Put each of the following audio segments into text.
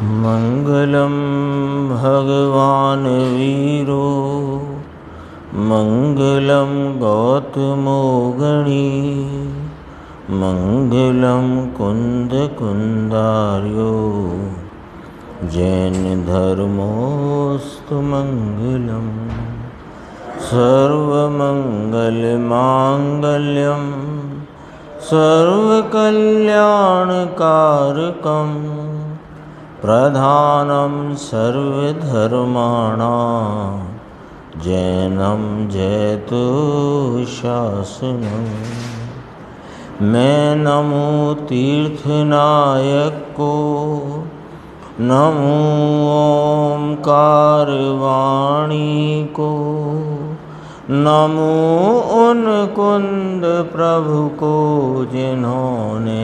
मंगलम भगवान वीरो मंगलम गौतमो गणी मंगलम कुंद कुंदार्यो जैन धर्मोस्तु मंगलम सर्वमंगल मांगल्यम सर्वकल्याणकारकम प्रधानम सर्वधर्माणां जैनम जयतु शासनम। मैं नमो तीर्थनायक को, नमो ओंकार वाणी को, नमो उन कुंद प्रभु को जिन्होंने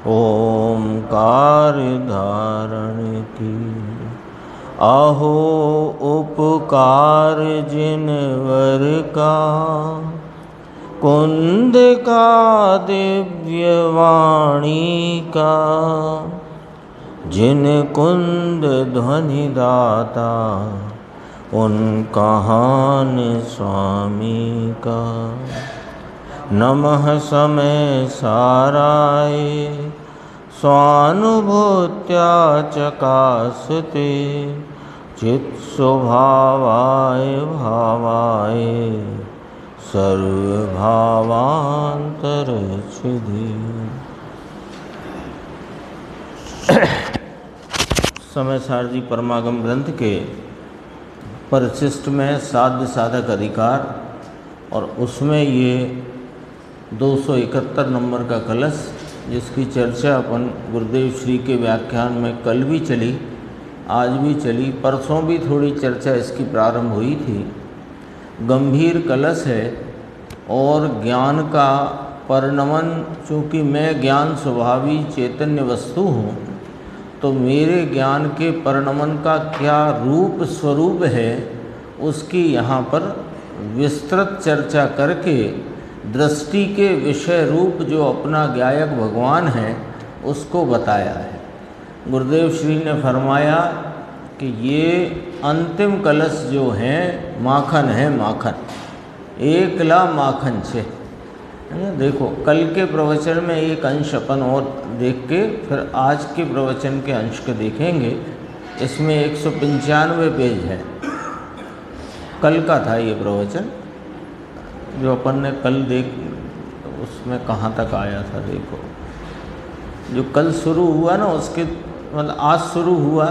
ओंकार धारण की। अहो उपकार जिनवर का, कुंद का दिव्य वाणी का, जिन कुंद ध्वनि दाता उन कहान स्वामी का। नमः समय साराय स्वानुभूत्या चकासते चित्स्वभावाय भावाय सर्वभावांतरच्छिदे। समय सारजी परमागम ग्रंथ के परिशिष्ट में साध्य साधक अधिकार और उसमें ये 271 नंबर का कलश, जिसकी चर्चा अपन गुरुदेव श्री के व्याख्यान में कल भी चली, आज भी चली, परसों भी थोड़ी चर्चा इसकी प्रारंभ हुई थी। गंभीर कलश है और ज्ञान का परिणमन, चूँकि मैं ज्ञान स्वभावी चैतन्य वस्तु हूँ, तो मेरे ज्ञान के परिणमन का क्या रूप स्वरूप है, उसकी यहाँ पर विस्तृत चर्चा करके दृष्टि के विषय रूप जो अपना ज्ञायक भगवान है उसको बताया है। गुरुदेव श्री ने फरमाया कि ये अंतिम कलश जो है माखन है, माखन एक ला माखन छे। देखो कल के प्रवचन में एक अंश अपन और देख के फिर आज के प्रवचन के अंश को देखेंगे। इसमें 195 पेज है, कल का था ये प्रवचन जो अपन ने कल देख, उसमें कहाँ तक आया था। देखो जो कल शुरू हुआ ना, उसके मतलब आज शुरू हुआ,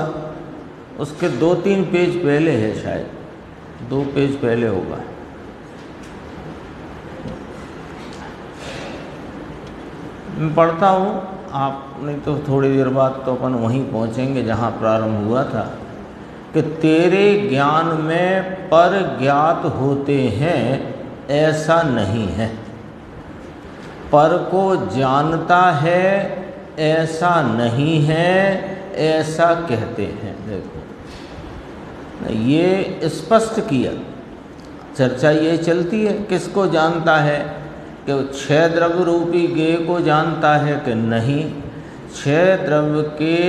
उसके 2-3 पेज पहले है, शायद 2 पेज पहले होगा। मैं पढ़ता हूँ, आप नहीं तो थोड़ी देर बाद तो अपन वहीं पहुँचेंगे जहाँ प्रारंभ हुआ था कि तेरे ज्ञान में पर ज्ञात होते हैं ऐसा नहीं है, पर को जानता है ऐसा नहीं है, ऐसा कहते हैं। देखो ये स्पष्ट किया, चर्चा ये चलती है किसको जानता है, कि 6 द्रव्य रूपी गेय को जानता है कि नहीं, 6 द्रव्य के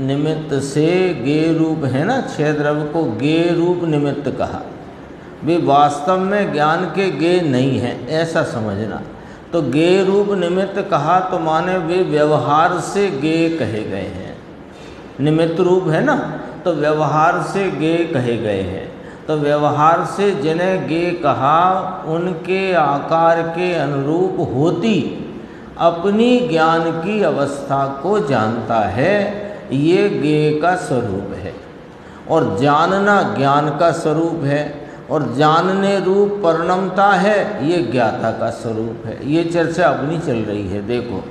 निमित्त से गेय रूप है ना, 6 द्रव्य को गेय रूप निमित्त कहा, वे वास्तव में ज्ञान के गेय नहीं है ऐसा समझना। तो गेय रूप निमित्त कहा तो माने वे व्यवहार से गेय कहे गए हैं, निमित्त रूप है ना, तो व्यवहार से गेय कहे गए हैं। तो व्यवहार से जिन्हें गेय कहा उनके आकार के अनुरूप होती अपनी ज्ञान की अवस्था को जानता है, ये गेय का स्वरूप है। और जानना ज्ञान का स्वरूप है, और जानने रूप परिणमता है, ये ज्ञाता का स्वरूप है। ये चर्चा अपनी चल रही है। देखो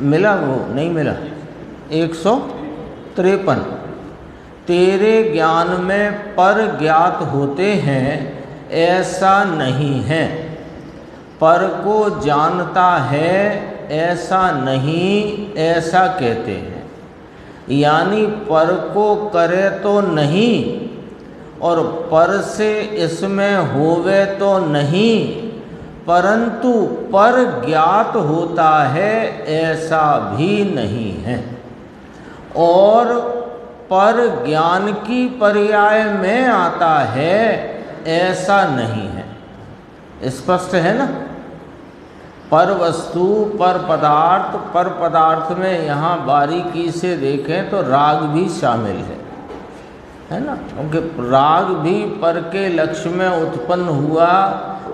मिला वो नहीं मिला 153। तेरे ज्ञान में पर ज्ञात होते हैं ऐसा नहीं है, पर को जानता है ऐसा नहीं, ऐसा कहते हैं। यानी पर को करे तो नहीं और पर से इसमें होवे तो नहीं, परंतु पर ज्ञात होता है ऐसा भी नहीं है। और पर ज्ञान की पर्याय में आता है, ऐसा नहीं है। स्पष्ट है ना। पर वस्तु, पर पदार्थ में यहाँ बारीकी से देखें तो राग भी शामिल है ना, क्योंकि राग भी पर के लक्ष्य में उत्पन्न हुआ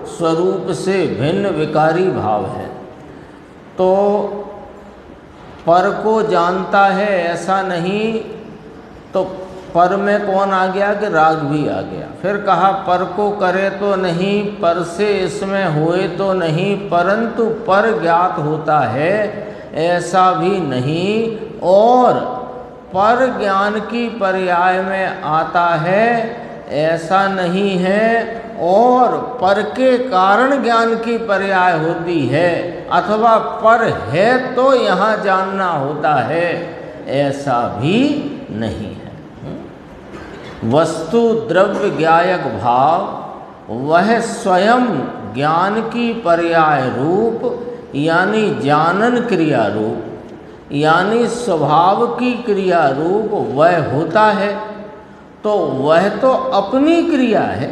स्वरूप से भिन्न विकारी भाव है। तो पर को जानता है ऐसा नहीं, तो पर में कौन आ गया कि राग भी आ गया। फिर कहा पर को करे तो नहीं, पर से इसमें होए तो नहीं, परंतु पर ज्ञात होता है ऐसा भी नहीं, और पर ज्ञान की पर्याय में आता है ऐसा नहीं है, और पर के कारण ज्ञान की पर्याय होती है, अथवा पर है तो यहाँ जानना होता है, ऐसा भी नहीं है। वस्तु द्रव्य ज्ञायक भाव वह स्वयं ज्ञान की पर्याय रूप यानी जानन क्रिया रूप यानी स्वभाव की क्रिया रूप वह होता है। तो वह तो अपनी क्रिया है,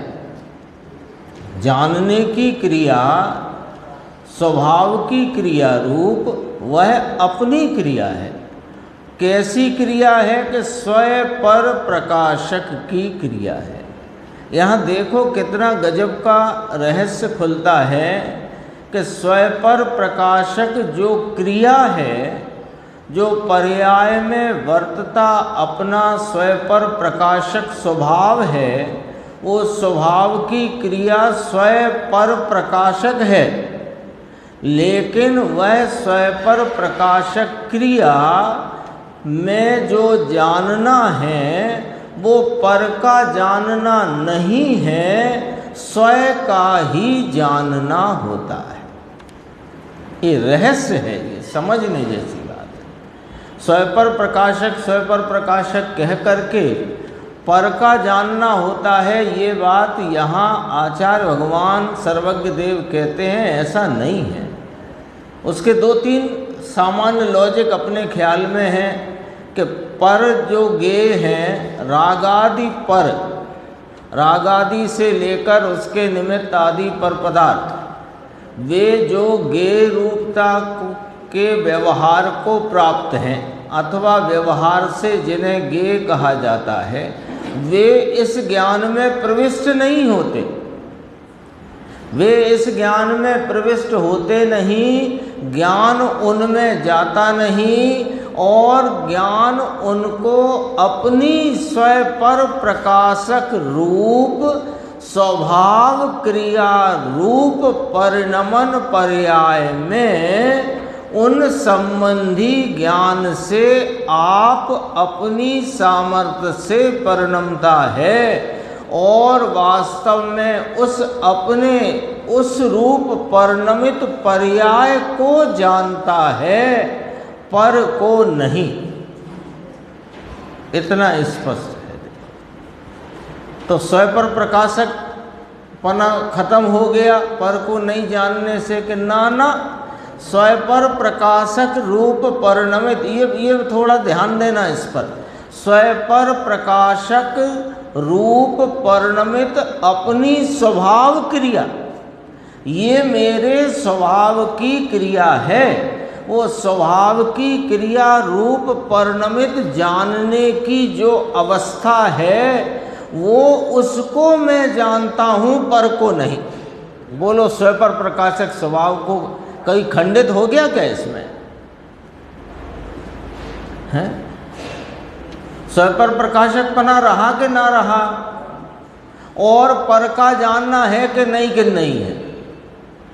जानने की क्रिया, स्वभाव की क्रिया रूप वह अपनी क्रिया है। कैसी क्रिया है कि स्वयं पर प्रकाशक की क्रिया है। यहाँ देखो कितना गजब का रहस्य खुलता है कि स्वयं पर प्रकाशक जो क्रिया है, जो पर्याय में वर्तता अपना स्वयं पर प्रकाशक स्वभाव है, वो स्वभाव की क्रिया स्वयं पर प्रकाशक है, लेकिन वह स्वयं पर प्रकाशक क्रिया में जो जानना है वो पर का जानना नहीं है, स्वयं का ही जानना होता है। ये रहस्य है, ये समझने जैसी बात है। स्वयं पर प्रकाशक कह करके पर का जानना होता है, ये बात यहाँ आचार्य भगवान सर्वज्ञ देव कहते हैं ऐसा नहीं है। उसके दो तीन सामान्य लॉजिक अपने ख्याल में है कि पर जो गे हैं, रागादि पर, रागादि से लेकर उसके निमित्त आदि पर पदार्थ, वे जो गे रूपता के व्यवहार को प्राप्त हैं अथवा व्यवहार से जिन्हें गे कहा जाता है, वे इस ज्ञान में प्रविष्ट नहीं होते। वे इस ज्ञान में प्रविष्ट होते नहीं, ज्ञान उनमें जाता नहीं, और ज्ञान उनको अपनी स्वयं पर प्रकाशक रूप स्वभाव क्रिया रूप परिणमन पर्याय में उन संबंधी ज्ञान से आप अपनी सामर्थ्य से परिणमता है, और वास्तव में उस अपने उस रूप परिणमित पर्याय को जानता है, पर को नहीं। इतना स्पष्ट है। तो स्वयं पर प्रकाशक पना खत्म हो गया पर को नहीं जानने से कि ना स्वयं पर प्रकाशक रूप परिणमित, ये थोड़ा ध्यान देना इस पर। स्वयं पर प्रकाशक रूप परिणमित अपनी स्वभाव क्रिया, ये मेरे स्वभाव की क्रिया है। वो स्वभाव की क्रिया रूप परिणमित जानने की जो अवस्था है, वो उसको मैं जानता हूँ, पर को नहीं। बोलो स्वयं पर प्रकाशक स्वभाव को कहीं खंडित हो गया क्या इसमें? है स्वयं पर प्रकाशक पना रहा कि ना रहा, और पर का जानना है कि नहीं है।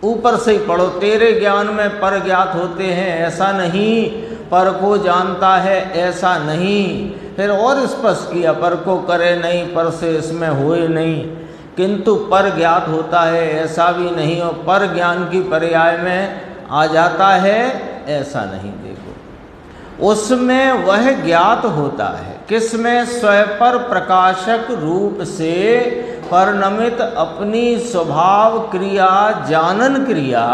ऊपर से ही पढ़ो, तेरे ज्ञान में पर ज्ञात होते हैं ऐसा नहीं, पर को जानता है ऐसा नहीं। फिर और स्पष्ट किया, पर को करे नहीं, पर से इसमें होए नहीं, किंतु पर ज्ञात होता है ऐसा भी नहीं, और पर ज्ञान की पर्याय में आ जाता है ऐसा नहीं। देखो उसमें वह ज्ञात होता है, किसमें? स्वयं पर प्रकाशक रूप से परिणमित अपनी स्वभाव क्रिया जानन क्रिया,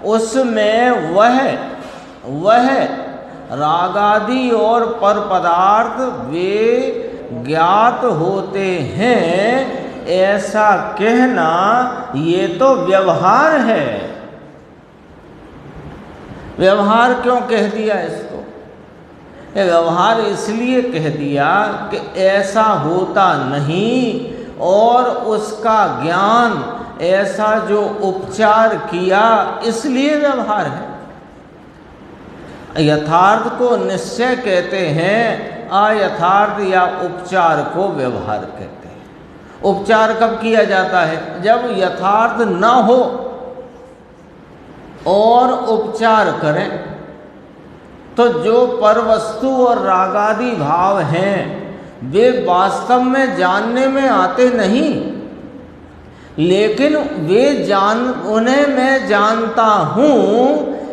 उसमें वह रागादि और पर पदार्थ वे ज्ञात होते हैं, ऐसा कहना ये तो व्यवहार है। व्यवहार क्यों कह दिया इसको? ये व्यवहार इसलिए कह दिया कि ऐसा होता नहीं, और उसका ज्ञान ऐसा जो उपचार किया, इसलिए व्यवहार है। यथार्थ को निश्चय कहते हैं, अयथार्थ या उपचार को व्यवहार कहते हैं। उपचार कब किया जाता है? जब यथार्थ न हो और उपचार करें। तो जो परवस्तु और रागादि भाव हैं वे वास्तव में जानने में आते नहीं, लेकिन उन्हें मैं जानता हूँ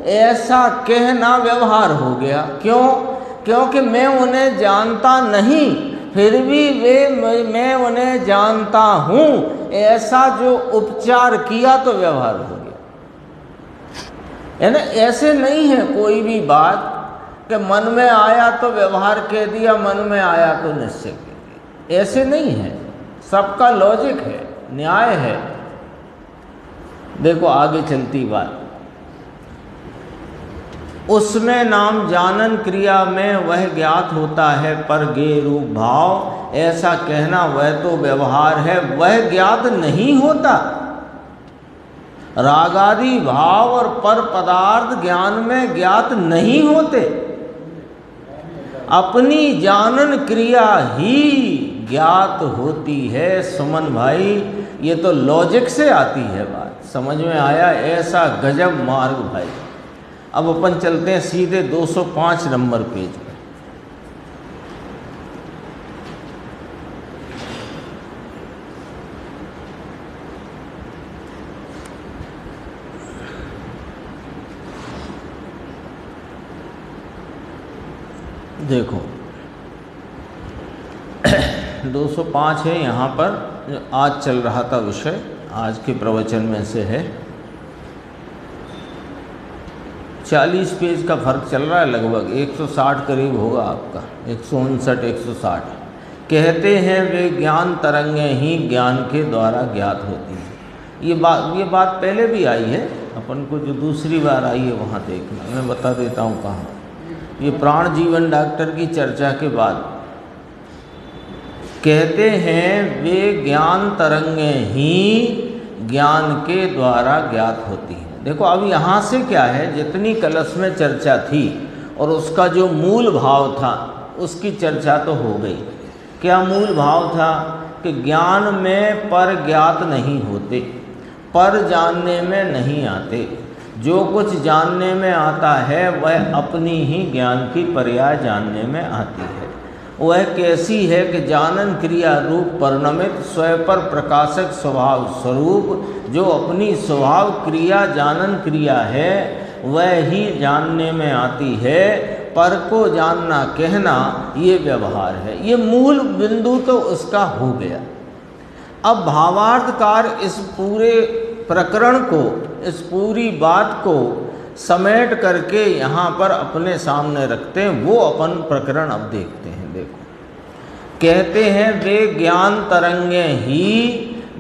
ऐसा कहना व्यवहार हो गया। क्यों? क्योंकि मैं उन्हें जानता नहीं, फिर भी मैं उन्हें जानता हूँ ऐसा जो उपचार किया तो व्यवहार हो गया। यानी ऐसे नहीं है कोई भी बात कि मन में आया तो व्यवहार कह दिया, मन में आया तो निश्चय कह दिया। ऐसे नहीं है, सबका लॉजिक है, न्याय है। देखो आगे चलती बात, उसमें नाम जानन क्रिया में वह ज्ञात होता है पर गे रूप भाव, ऐसा कहना वह तो व्यवहार है, वह ज्ञात नहीं होता। रागादि भाव और पर पदार्थ ज्ञान में ज्ञात नहीं होते, अपनी जानन क्रिया ही ज्ञात होती है। सुमन भाई, ये तो लॉजिक से आती है बात, समझ में आया? ऐसा गजब मार्ग भाई। अब अपन चलते हैं सीधे 205 नंबर पेज पे। देखो 205 है यहाँ पर, जो आज चल रहा था विषय, आज के प्रवचन में से है। 40 पेज का फर्क चल रहा है, लगभग 160 करीब होगा आपका, 159 160। कहते हैं वे ज्ञान तरंगें ही ज्ञान के द्वारा ज्ञात होती हैं। ये बात पहले भी आई है, अपन को जो दूसरी बार आई है वहाँ देखना, मैं बता देता हूँ कहाँ। ये प्राण जीवन डॉक्टर की चर्चा के बाद कहते हैं वे ज्ञान तरंगें ही ज्ञान के द्वारा ज्ञात होती हैं। देखो अब यहाँ से क्या है, जितनी कलश में चर्चा थी और उसका जो मूल भाव था उसकी चर्चा तो हो गई। क्या मूल भाव था? कि ज्ञान में पर ज्ञात नहीं होते, पर जानने में नहीं आते। जो कुछ जानने में आता है वह अपनी ही ज्ञान की पर्याय जानने में आती है। वह कैसी है कि जानन क्रिया रूप परिणमित स्वयं पर प्रकाशक स्वभाव स्वरूप, जो अपनी स्वभाव क्रिया जानन क्रिया है वह ही जानने में आती है। पर को जानना कहना ये व्यवहार है। ये मूल बिंदु तो उसका हो गया। अब भावार्थकार इस पूरे प्रकरण को, इस पूरी बात को समेट करके यहाँ पर अपने सामने रखते हैं। वो अपन प्रकरण अब देखते हैं। देखो कहते हैं वे ज्ञान तरंगें ही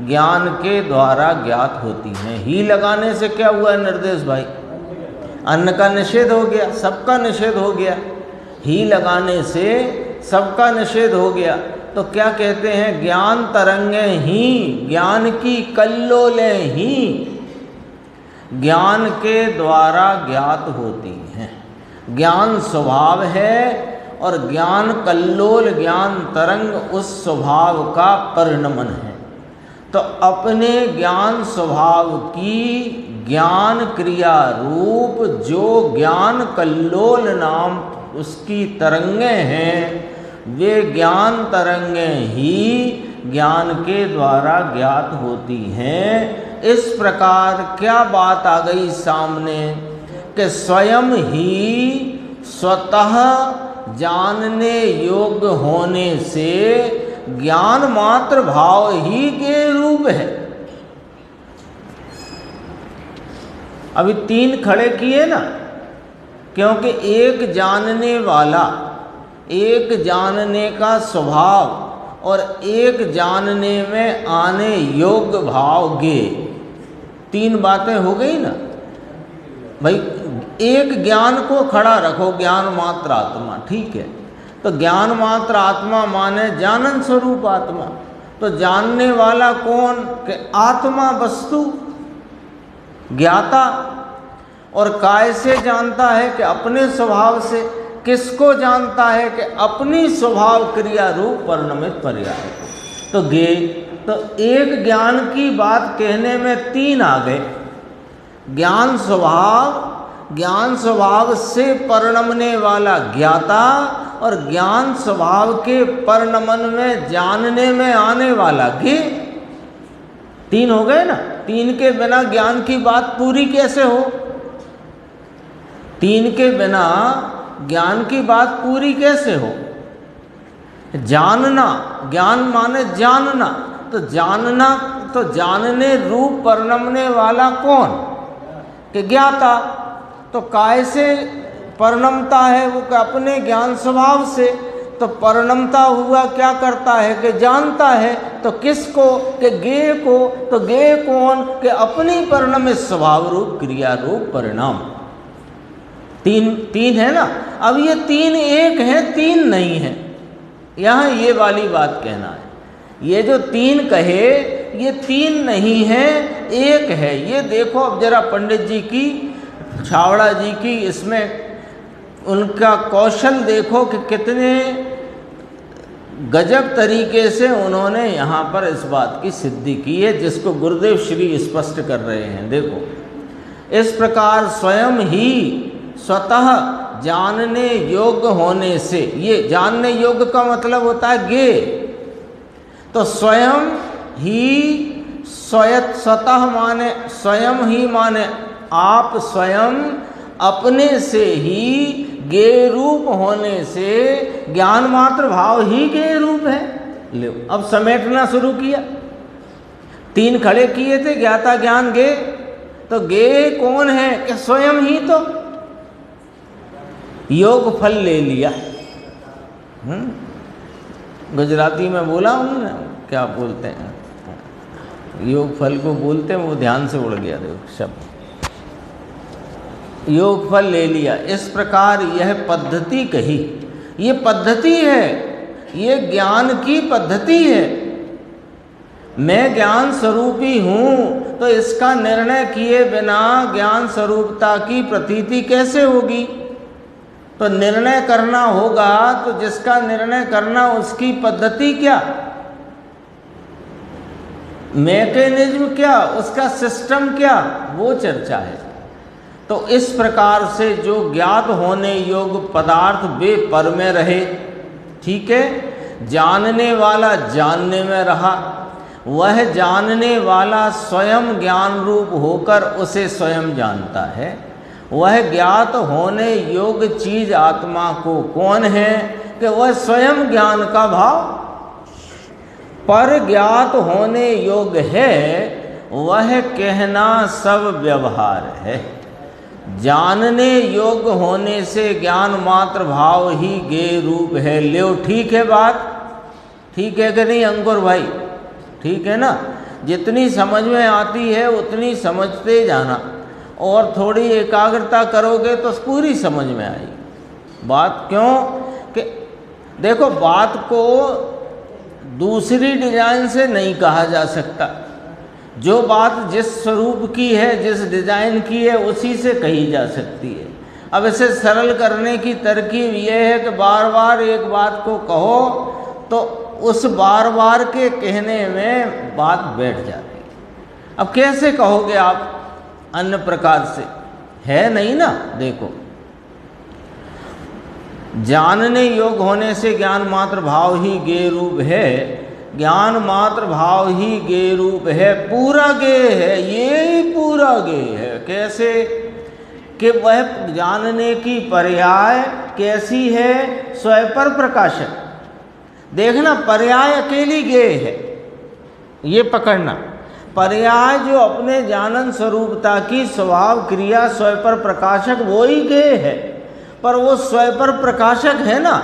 ज्ञान के द्वारा ज्ञात होती हैं। ही लगाने से क्या हुआ है निर्देश भाई? अन्न का निषेध हो गया, सबका निषेध हो गया। ही लगाने से सबका निषेध हो गया। तो क्या कहते हैं? ज्ञान तरंगें ही, ज्ञान की कल्लोलें ही ज्ञान के द्वारा ज्ञात होती हैं। ज्ञान स्वभाव है और ज्ञान कल्लोल, ज्ञान तरंग उस स्वभाव का परिणमन है। तो अपने ज्ञान स्वभाव की ज्ञान क्रिया रूप जो ज्ञान कल्लोल नाम उसकी तरंगें हैं, वे ज्ञान तरंगें ही ज्ञान के द्वारा ज्ञात होती हैं। इस प्रकार क्या बात आ गई सामने कि स्वयं ही स्वतः जानने योग्य होने से ज्ञान मात्र भाव ही के रूप है। अभी 3 खड़े किए ना, क्योंकि एक जानने वाला, एक जानने का स्वभाव और एक जानने में आने योग्य भाव गे, तीन बातें हो गई ना भाई। एक ज्ञान को खड़ा रखो, ज्ञान मात्र आत्मा, ठीक है। तो ज्ञान मात्र आत्मा माने जानन स्वरूप आत्मा। तो जानने वाला कौन? कि आत्मा वस्तु, ज्ञाता। और काय से जानता है? कि अपने स्वभाव से। किसको जानता है? कि अपनी स्वभाव क्रिया रूप परिणमित पर्याय को। तो गे, तो एक ज्ञान की बात कहने में तीन आ गए। ज्ञान स्वभाव, ज्ञान स्वभाव से परिणमने वाला ज्ञाता, और ज्ञान स्वभाव के परिणमन में जानने में आने वाला गे, तीन हो गए ना। तीन के बिना ज्ञान की बात पूरी कैसे हो? तीन के बिना ज्ञान की बात पूरी कैसे हो? जानना, ज्ञान माने जानना, तो जानना, तो जानने रूप परिणमने वाला कौन? कि ज्ञाता। तो काय से परिणमता है? वो कि अपने ज्ञान स्वभाव से। तो परिणमता हुआ क्या करता है? कि जानता है। तो किसको? कि गे को। तो गे कौन? कि अपनी परिणमित स्वभाव रूप क्रिया रूप परिणाम। तीन है ना। अब ये तीन एक है, तीन नहीं है। यहाँ ये वाली बात कहना है। ये जो तीन कहे, ये तीन नहीं है, एक है। ये देखो अब जरा पंडित जी की, छावड़ा जी की, इसमें उनका कौशल देखो कि कितने गजब तरीके से उन्होंने यहाँ पर इस बात की सिद्धि की है, जिसको गुरुदेव श्री स्पष्ट कर रहे हैं। देखो, इस प्रकार स्वयं ही स्वतः जानने योग्य होने से, ये जानने योग्य का मतलब होता है गे। तो स्वयं ही, स्वतः माने स्वयं ही, माने आप स्वयं अपने से ही गे रूप होने से ज्ञान मात्र भाव ही गे रूप है। ले अब समेटना शुरू किया। तीन खड़े किए थे, ज्ञाता ज्ञान गे। तो गे कौन है? कि स्वयं ही। तो योग फल ले लिया। गुजराती में बोला उन्होंने, क्या बोलते हैं, योग फल को बोलते हैं, वो ध्यान से उड़ गया देखो शब्द। योग फल ले लिया। इस प्रकार यह पद्धति कही। ये पद्धति है, ये ज्ञान की पद्धति है। मैं ज्ञान स्वरूपी हूँ, तो इसका निर्णय किए बिना ज्ञान स्वरूपता की प्रतीति कैसे होगी? तो निर्णय करना होगा, तो जिसका निर्णय करना, उसकी पद्धति क्या, मैकेनिज्म क्या, उसका सिस्टम क्या, वो चर्चा है। तो इस प्रकार से जो ज्ञात होने योग्य पदार्थ वे पर में रहे, ठीक है। जानने वाला जानने में रहा, वह जानने वाला स्वयं ज्ञान रूप होकर उसे स्वयं जानता है। वह ज्ञात होने योग्य चीज आत्मा को कौन है? कि वह स्वयं ज्ञान का भाव पर ज्ञात होने योग्य है। वह कहना सब व्यवहार है। जानने योग्य होने से ज्ञान मात्र भाव ही गे रूप है। ले ठीक है बात? ठीक है कि नहीं अंकुर भाई? ठीक है ना। जितनी समझ में आती है उतनी समझते जाना, और थोड़ी एकाग्रता करोगे तो पूरी समझ में आएगी बात। क्यों? कि देखो, बात को दूसरी डिजाइन से नहीं कहा जा सकता। जो बात जिस स्वरूप की है, जिस डिजाइन की है, उसी से कही जा सकती है। अब इसे सरल करने की तरकीब यह है कि बार बार एक बात को कहो तो उस बार बार के कहने में बात बैठ जाती है। अब कैसे कहोगे आप अन्य प्रकार से? है नहीं ना। देखो, जानने योग्य होने से ज्ञान मात्र भाव ही गे रूप है। ज्ञान मात्र भाव ही गे रूप है, पूरा गे है, ये पूरा गे है। कैसे? कि वह जानने की पर्याय कैसी है? स्वयं पर प्रकाशक। देखना, पर्याय अकेली गे है, ये पकड़ना। पर्याय जो अपने जानन स्वरूपता की स्वभाव क्रिया स्वयं पर प्रकाशक, वो ही गे है। पर वो स्वयं पर प्रकाशक है ना,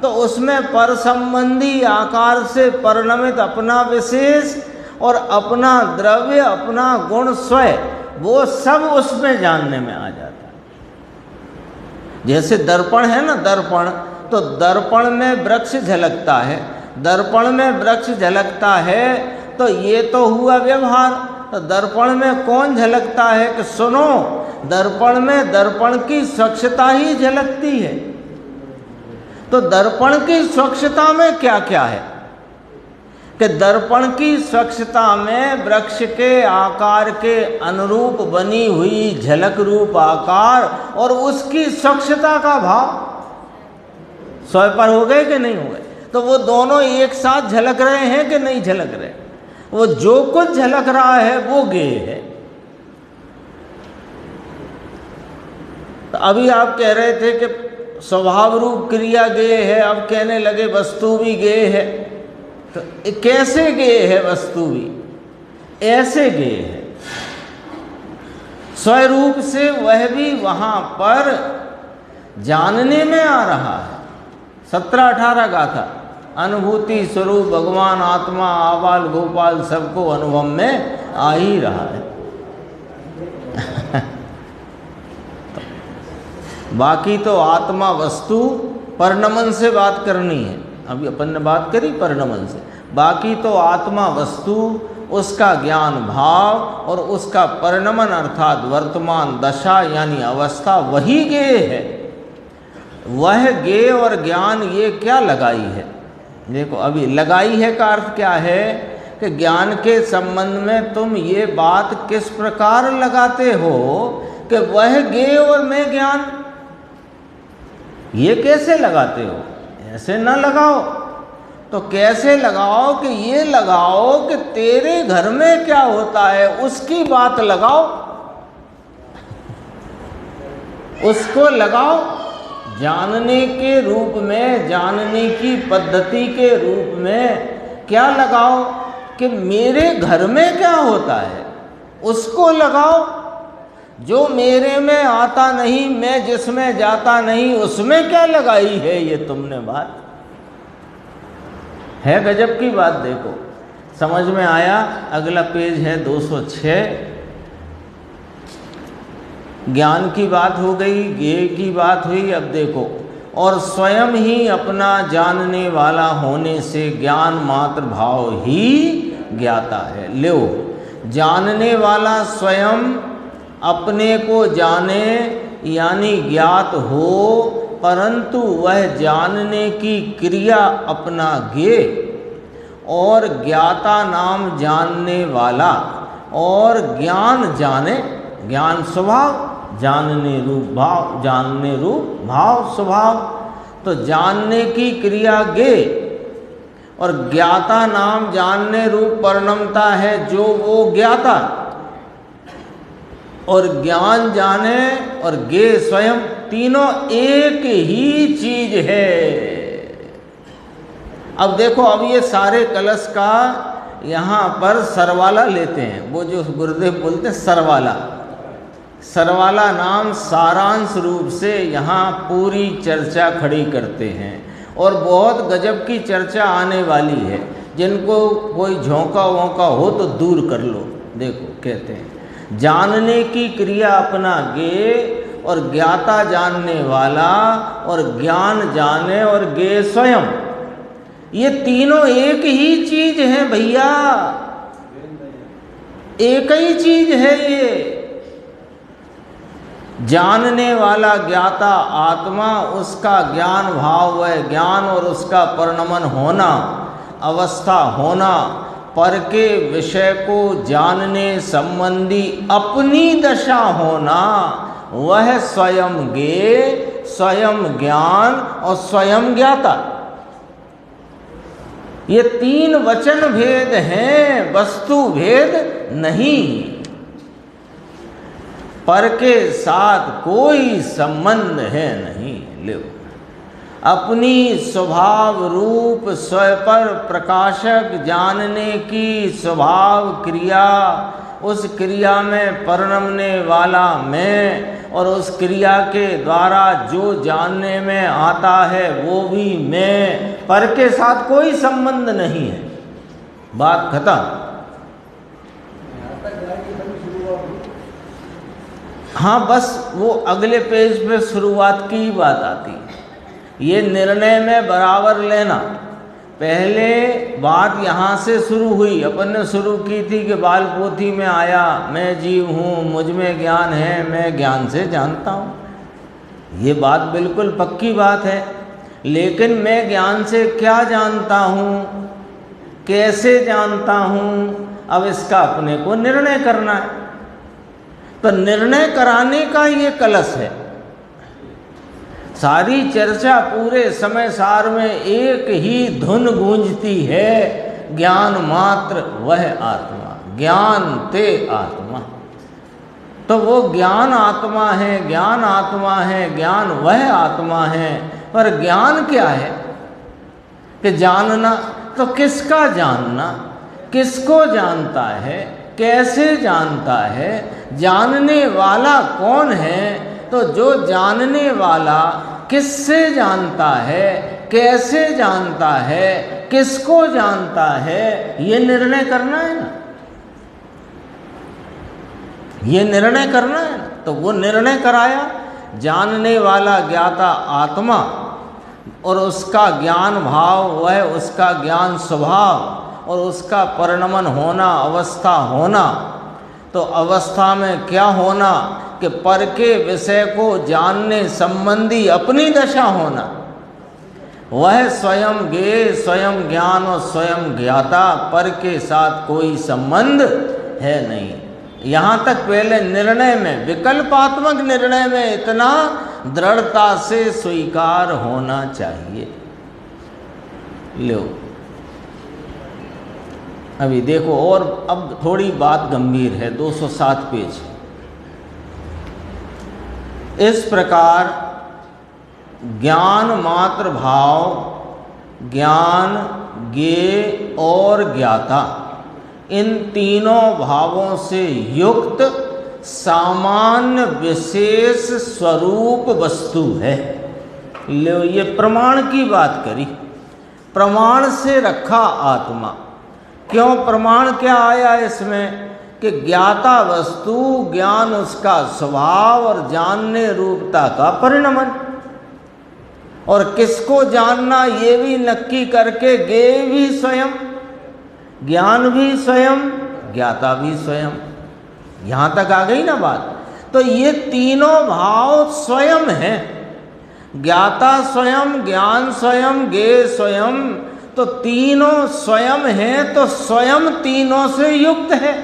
तो उसमें पर संबंधी आकार से परिणमित अपना विशेष और अपना द्रव्य, अपना गुण स्वयं, वो सब उसमें जानने में आ जाता है। जैसे दर्पण है ना, दर्पण, तो दर्पण में वृक्ष झलकता है, दर्पण में वृक्ष झलकता है, तो ये तो हुआ व्यवहार। तो दर्पण में कौन झलकता है कि सुनो, दर्पण में दर्पण की स्वच्छता ही झलकती है। तो दर्पण की स्वच्छता में क्या क्या है कि दर्पण की स्वच्छता में वृक्ष के आकार के अनुरूप बनी हुई झलक रूप आकार और उसकी स्वच्छता का भाव स्वयं पर हो गए कि नहीं हो गए। तो वो दोनों एक साथ झलक रहे हैं कि नहीं झलक रहे। वो जो कुछ झलक रहा है वो गेय है। तो अभी आप कह रहे थे कि स्वभाव रूप क्रिया गेय है, अब कहने लगे वस्तु भी गेय है। तो कैसे गेय है वस्तु भी? ऐसे गेय है, स्वरूप से वह भी वहां पर जानने में आ रहा है। 17-18 गाथा, अनुभूति स्वरूप भगवान आत्मा आबाल गोपाल सबको अनुभव में आ ही रहा है। बाकी तो आत्मा वस्तु परिणमन से बात करनी है, अभी अपन ने बात करी परिणमन से। बाकी तो आत्मा वस्तु, उसका ज्ञान भाव और उसका परिणमन अर्थात वर्तमान दशा यानी अवस्था, वही गेय है। वह गेय और ज्ञान ये क्या लगाई है? देखो, अभी लगाई है का अर्थ क्या है कि ज्ञान के संबंध में तुम ये बात किस प्रकार लगाते हो कि वह गेय और मैं ज्ञान, ये कैसे लगाते हो? ऐसे ना लगाओ। तो कैसे लगाओ कि ये लगाओ कि तेरे घर में क्या होता है उसकी बात लगाओ, उसको लगाओ। जानने के रूप में, जानने की पद्धति के रूप में क्या लगाओ कि मेरे घर में क्या होता है उसको लगाओ। जो मेरे में आता नहीं, मैं जिसमें जाता नहीं, उसमें क्या लगाई है ये तुमने बात? है गजब की बात। देखो, समझ में आया? अगला पेज है 206। ज्ञान की बात हो गई, ज्ञेय की बात हुई। अब देखो, और स्वयं ही अपना जानने वाला होने से ज्ञान मात्र भाव ही ज्ञाता है। लो, जानने वाला स्वयं अपने को जाने यानी ज्ञात हो, परंतु वह जानने की क्रिया अपना ज्ञेय और ज्ञाता नाम जानने वाला और ज्ञान जाने, ज्ञान स्वभाव, जानने रूप भाव, जानने रूप भाव स्वभाव। तो जानने की क्रिया ज्ञेय और ज्ञाता नाम जानने रूप परिणमता है जो वो ज्ञाता, और ज्ञान जाने और ज्ञेय स्वयं, तीनों एक ही चीज है। अब देखो, अब ये सारे कलश का यहाँ पर सरवाला लेते हैं, वो जो गुरुदेव बोलते हैं सरवाला। सरवाला नाम सारांश रूप से यहाँ पूरी चर्चा खड़ी करते हैं, और बहुत गजब की चर्चा आने वाली है। जिनको कोई झोंका वोंका हो तो दूर कर लो। देखो, कहते हैं जानने की क्रिया अपना ज्ञेय और ज्ञाता जानने वाला और ज्ञान जाने और ज्ञेय स्वयं, ये तीनों एक ही चीज है भैया, एक ही चीज है ये। जानने वाला ज्ञाता आत्मा, उसका ज्ञान भाव है ज्ञान और उसका परिणमन होना, अवस्था होना, पर के विषय को जानने संबंधी अपनी दशा होना, वह स्वयं ज्ञेय, स्वयं ज्ञान और स्वयं ज्ञाता। ये तीन वचन भेद हैं, वस्तु भेद नहीं। पर के साथ कोई संबंध है नहीं। लो, अपनी स्वभाव रूप स्वयं पर प्रकाशक जानने की स्वभाव क्रिया उस क्रिया में परिणमने वाला मैं, और उस क्रिया के द्वारा जो जानने में आता है वो भी मैं, पर के साथ कोई संबंध नहीं है। बात खत्म। हाँ, बस वो अगले पेज पे शुरुआत की ही बात आती है। ये निर्णय में बराबर लेना। पहले बात यहाँ से शुरू हुई, अपन ने शुरू की थी कि बाल पोथी में आया मैं जीव हूँ, मुझ में ज्ञान है, मैं ज्ञान से जानता हूँ। ये बात बिल्कुल पक्की बात है। लेकिन मैं ज्ञान से क्या जानता हूँ, कैसे जानता हूँ, अब इसका अपने को निर्णय करना है। तो निर्णय कराने का ये कलश है। सारी चर्चा पूरे समय सार में एक ही धुन गूंजती है, ज्ञान मात्र वह आत्मा, ज्ञान ते आत्मा। तो वो ज्ञान आत्मा है, ज्ञान आत्मा है, ज्ञान वह आत्मा है। पर ज्ञान क्या है कि जानना, तो किसका जानना, किसको जानता है, कैसे जानता है, जानने वाला कौन है। तो जो जानने वाला किससे जानता है, कैसे जानता है, किसको जानता है, ये निर्णय करना है ना, ये निर्णय करना है ना। तो वो निर्णय कराया, जानने वाला ज्ञाता आत्मा और उसका ज्ञान भाव, वह उसका ज्ञान स्वभाव और उसका परिणमन होना, अवस्था होना। तो अवस्था में क्या होना कि पर के विषय को जानने संबंधी अपनी दशा होना। वह स्वयं ज्ञेय, स्वयं ज्ञान और स्वयं ज्ञाता, पर के साथ कोई संबंध है नहीं। यहाँ तक पहले निर्णय में, विकल्पात्मक निर्णय में इतना दृढ़ता से स्वीकार होना चाहिए। लो अभी देखो, और अब थोड़ी बात गंभीर है। 207 पेज। इस प्रकार ज्ञान मात्र भाव, ज्ञान, ज्ञेय और ज्ञाता, इन तीनों भावों से युक्त सामान्य विशेष स्वरूप वस्तु है। लो ये प्रमाण की बात करी, प्रमाण से रखा आत्मा। क्यों प्रमाण क्या आया इसमें कि ज्ञाता वस्तु, ज्ञान उसका स्वभाव और जानने रूपता का परिणमन, और किसको जानना ये भी नक्की करके ज्ञेय भी स्वयं, ज्ञान भी स्वयं, ज्ञाता भी स्वयं। यहाँ तक आ गई ना बात। तो ये तीनों भाव स्वयं हैं, ज्ञाता स्वयं, ज्ञान स्वयं, ज्ञेय स्वयं। तो तीनों स्वयं हैं, तो स्वयं तीनों से युक्त है,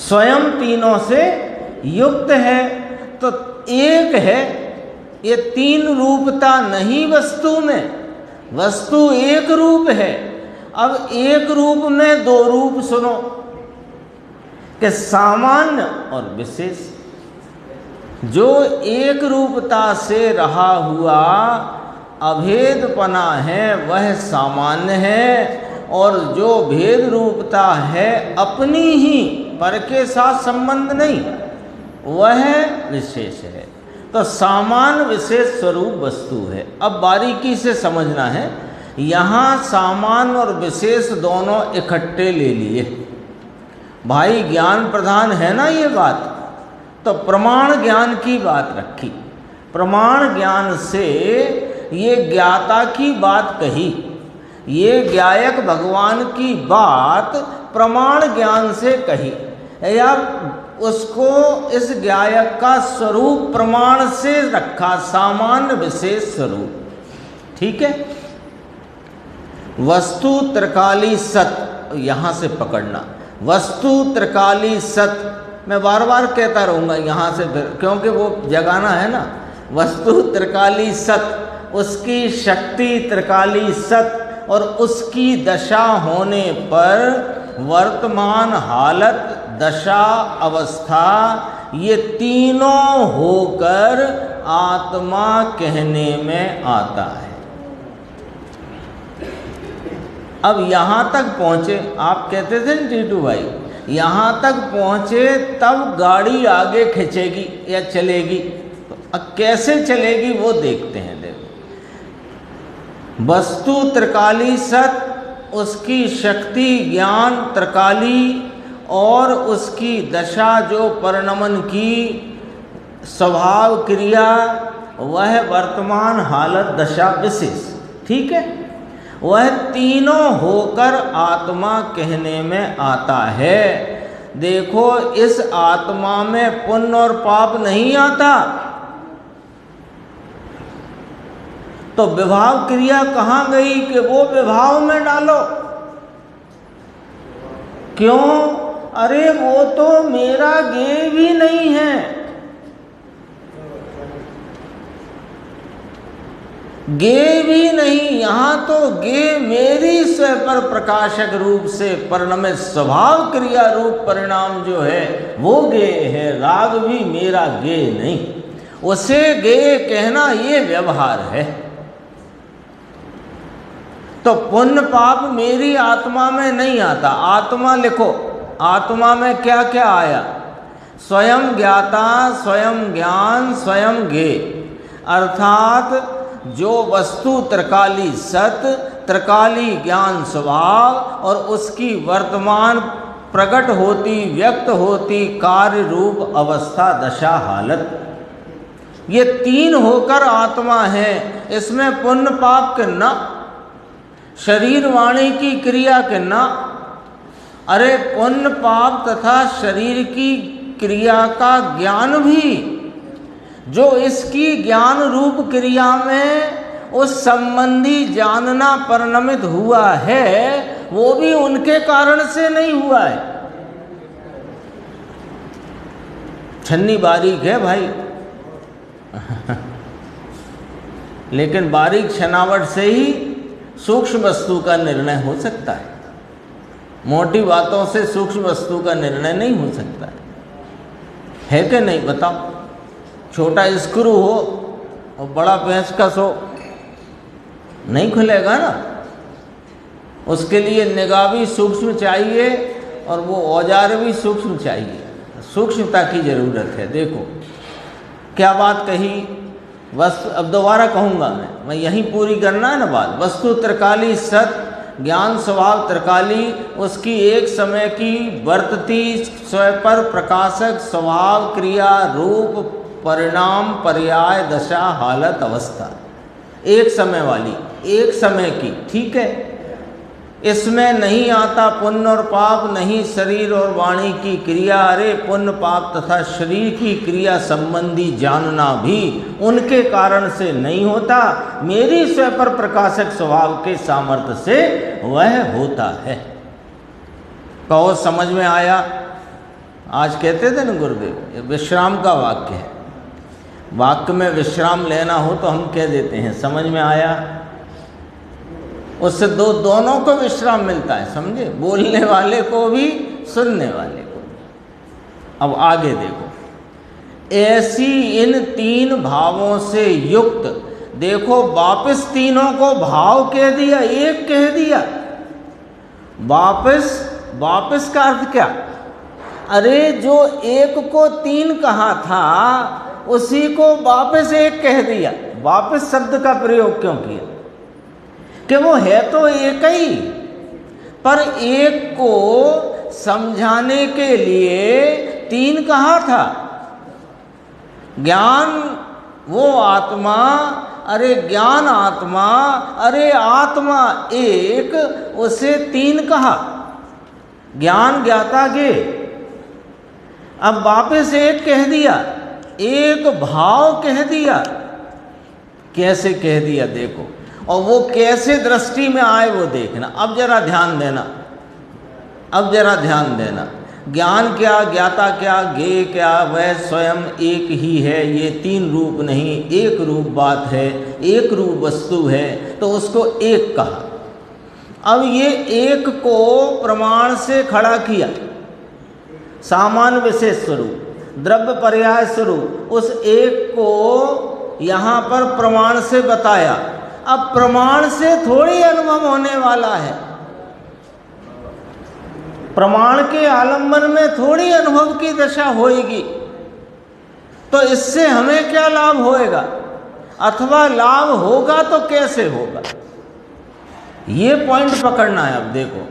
स्वयं तीनों से युक्त है। तो एक है, ये तीन रूपता नहीं वस्तु में, वस्तु एक रूप है। अब एक रूप में दो रूप सुनो कि सामान्य और विशेष। जो एक रूपता से रहा हुआ अभेदपना है वह सामान्य है, और जो भेद रूपता है अपनी ही, पर के साथ संबंध नहीं, वह विशेष है। तो सामान्य विशेष स्वरूप वस्तु है। अब बारीकी से समझना है, यहाँ सामान्य और विशेष दोनों इकट्ठे ले लिए। भाई ज्ञान प्रधान है ना ये बात, तो प्रमाण ज्ञान की बात रखी। प्रमाण ज्ञान से ये ज्ञाता की बात कही, ये ज्ञायक भगवान की बात प्रमाण ज्ञान से कही, या उसको इस ज्ञायक का स्वरूप प्रमाण से रखा, सामान्य विशेष स्वरूप। ठीक है। वस्तु त्रिकाली सत, यहाँ से पकड़ना, वस्तु त्रिकाली सत। मैं बार बार कहता रहूँगा यहाँ से फिर, क्योंकि वो जगाना है ना। वस्तु त्रिकाली सत, उसकी शक्ति त्रिकाली सत, और उसकी दशा होने पर वर्तमान हालत, दशा, अवस्था, ये तीनों होकर आत्मा कहने में आता है। अब यहाँ तक पहुँचे। आप कहते थे ना टीटू भाई यहाँ तक पहुँचे तब गाड़ी आगे खींचेगी या चलेगी। तो अब कैसे चलेगी वो देखते हैं। देखो, वस्तु त्रिकाली सत, उसकी शक्ति ज्ञान त्रिकाली, और उसकी दशा जो परिणमन की स्वभाव क्रिया, वह वर्तमान हालत दशा विशेष, ठीक है, वह तीनों होकर आत्मा कहने में आता है। देखो, इस आत्मा में पुण्य और पाप नहीं आता, तो विभाव क्रिया कहाँ गई कि वो विभाव में डालो। क्यों? अरे वो तो मेरा गे भी नहीं है। गे भी नहीं, यहाँ तो गे मेरी स्व पर प्रकाशक रूप से परिणमित स्वभाव क्रिया रूप परिणाम जो है वो गे है। राग भी मेरा गे नहीं, उसे गे कहना ये व्यवहार है। तो पुण्य पाप मेरी आत्मा में नहीं आता। आत्मा लिखो, आत्मा में क्या क्या आया? स्वयं ज्ञाता, स्वयं ज्ञान, स्वयं गे, अर्थात जो वस्तु त्रिकाली सत, त्रिकाली ज्ञान स्वभाव और उसकी वर्तमान प्रकट होती व्यक्त होती कार्य रूप अवस्था दशा हालत, ये तीन होकर आत्मा है। इसमें पुण्य पाप के न, शरीर वाणी की क्रिया के न। अरे पुण्य पाप तथा शरीर की क्रिया का ज्ञान भी, जो इसकी ज्ञान रूप क्रिया में उस संबंधी जानना परिणमित हुआ है, वो भी उनके कारण से नहीं हुआ है। छन्नी बारीक है भाई लेकिन बारीक छनावट से ही सूक्ष्म वस्तु का निर्णय हो सकता है। मोटी बातों से सूक्ष्म वस्तु का निर्णय नहीं हो सकता है कि नहीं? बताओ, छोटा स्क्रू हो और बड़ा पेंचकस हो, नहीं खुलेगा ना। उसके लिए निगाह भी सूक्ष्म चाहिए और वो औजार भी सूक्ष्म चाहिए। सूक्ष्मता की ज़रूरत है। देखो क्या बात कही, वस्तु, अब दोबारा कहूँगा मैं यहीं पूरी करना है ना बात। वस्तु त्रिकाली सत, ज्ञान स्वभाव त्रिकाली, उसकी एक समय की वर्तती स्वयं पर प्रकाशक स्वभाव क्रिया रूप परिणाम पर्याय दशा हालत अवस्था, एक समय वाली, एक समय की, ठीक है। इसमें नहीं आता पुण्य और पाप, नहीं शरीर और वाणी की क्रिया। अरे पुण्य पाप तथा शरीर की क्रिया संबंधी जानना भी उनके कारण से नहीं होता, मेरी स्व पर प्रकाशक स्वभाव के सामर्थ्य से वह होता है। कहो समझ में आया? आज कहते थे ना गुरुदेव, ये विश्राम का वाक्य है। वाक्य में विश्राम लेना हो तो हम कह देते हैं समझ में आया। उससे दोनों को विश्राम मिलता है, समझे? बोलने वाले को भी, सुनने वाले को भी। अब आगे देखो, ऐसी इन तीन भावों से युक्त, देखो वापस तीनों को भाव कह दिया, एक कह दिया। वापस का अर्थ क्या? अरे जो एक को तीन कहा था उसी को वापस एक कह दिया। वापस शब्द का प्रयोग क्यों किया? कि वो है तो एक ही, पर एक को समझाने के लिए तीन कहा था। ज्ञान वो आत्मा, अरे ज्ञान आत्मा, अरे आत्मा एक, उसे तीन कहा। ज्ञान ज्ञाता गे, अब वापस एक कह दिया, एक भाव कह दिया। कैसे कह दिया देखो, और वो कैसे दृष्टि में आए वो देखना। अब जरा ध्यान देना, अब जरा ध्यान देना। ज्ञान क्या, ज्ञाता क्या, गे क्या, वह स्वयं एक ही है। ये तीन रूप नहीं, एक रूप बात है, एक रूप वस्तु है, तो उसको एक कहा। अब ये एक को प्रमाण से खड़ा किया, सामान्य विशेष स्वरूप, द्रव्य पर्याय स्वरूप, उस एक को यहाँ पर प्रमाण से बताया। अब प्रमाण से थोड़ी अनुभव होने वाला है। प्रमाण के आलंबन में थोड़ी अनुभव की दशा होएगी। तो इससे हमें क्या लाभ होएगा, अथवा लाभ होगा तो कैसे होगा, ये पॉइंट पकड़ना है। अब देखो,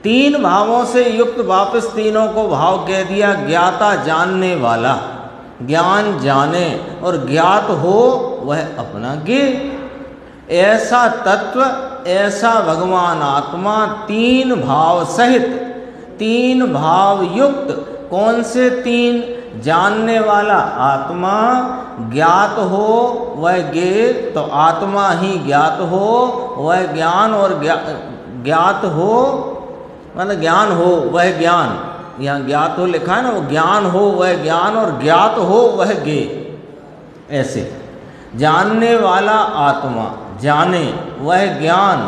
तीन भावों से युक्त, वापस तीनों को भाव कह दिया। ज्ञाता जानने वाला, ज्ञान जाने और ज्ञात हो वह अपना ज्ञेय। ऐसा तत्व, ऐसा भगवान आत्मा तीन भाव सहित, तीन भाव युक्त। कौन से तीन? जानने वाला आत्मा, ज्ञात हो वह ज्ञेय, तो आत्मा ही ज्ञात हो वह ज्ञान, और ज्ञात हो मतलब ज्ञान हो वह ज्ञान। यहाँ ज्ञात हो लिखा है ना, वो ज्ञान हो वह ज्ञान और ज्ञात हो वह ज्ञेय। ऐसे जानने वाला आत्मा, जाने वह ज्ञान,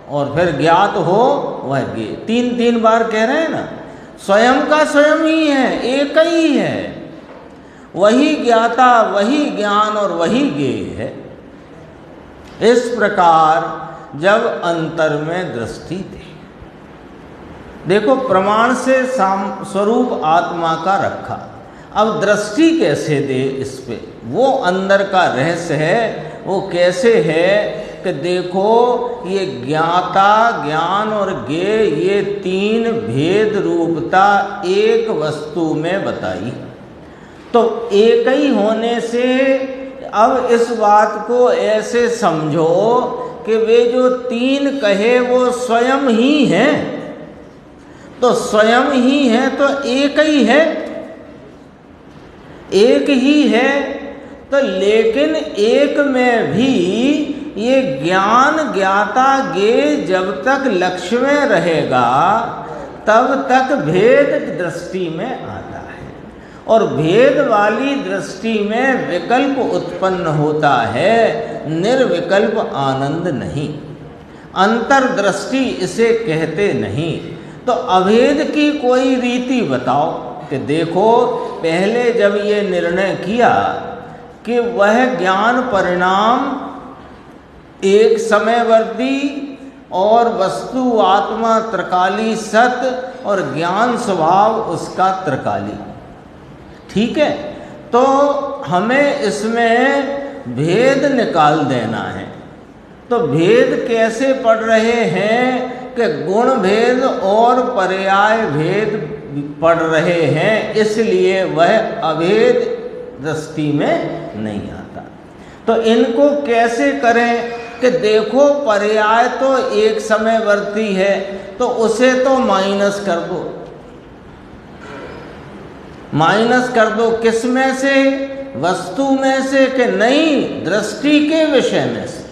और फिर ज्ञात हो वह ज्ञेय। तीन तीन बार कह रहे हैं ना। स्वयं का स्वयं ही है, एक ही है, वही ज्ञाता, वही ज्ञान और वही ज्ञेय है। इस प्रकार जब अंतर में दृष्टि दे, देखो प्रमाण से स्वरूप आत्मा का रखा, अब दृष्टि कैसे दे इस पे, वो अंदर का रहस्य है। वो कैसे है कि देखो, ये ज्ञाता, ज्ञान और ज्ञेय, ये तीन भेद रूपता एक वस्तु में बताई। तो एक ही होने से अब इस बात को ऐसे समझो कि वे जो तीन कहे वो स्वयं ही हैं। तो स्वयं ही है तो एक ही है, एक ही है। तो लेकिन एक में भी ये ज्ञान, ज्ञाता, ज्ञेय जब तक लक्ष्य में रहेगा तब तक भेद दृष्टि में आता है, और भेद वाली दृष्टि में विकल्प उत्पन्न होता है, निर्विकल्प आनंद नहीं। अंतर्दृष्टि इसे कहते नहीं। तो अभेद की कोई रीति बताओ कि देखो, पहले जब ये निर्णय किया कि वह ज्ञान परिणाम एक समयवर्ती और वस्तु आत्मा त्रिकाली सत और ज्ञान स्वभाव उसका त्रिकाली, ठीक है। तो हमें इसमें भेद निकाल देना है। तो भेद कैसे पढ़ रहे हैं कि गुण भेद और पर्याय भेद पढ़ रहे हैं, इसलिए वह अभेद दृष्टि में नहीं आता। तो इनको कैसे करें कि देखो, पर्याय तो एक समयवर्ती है, तो उसे तो माइनस कर दो। माइनस कर दो किस में से? वस्तु में से कि नहीं, दृष्टि के विषय में से।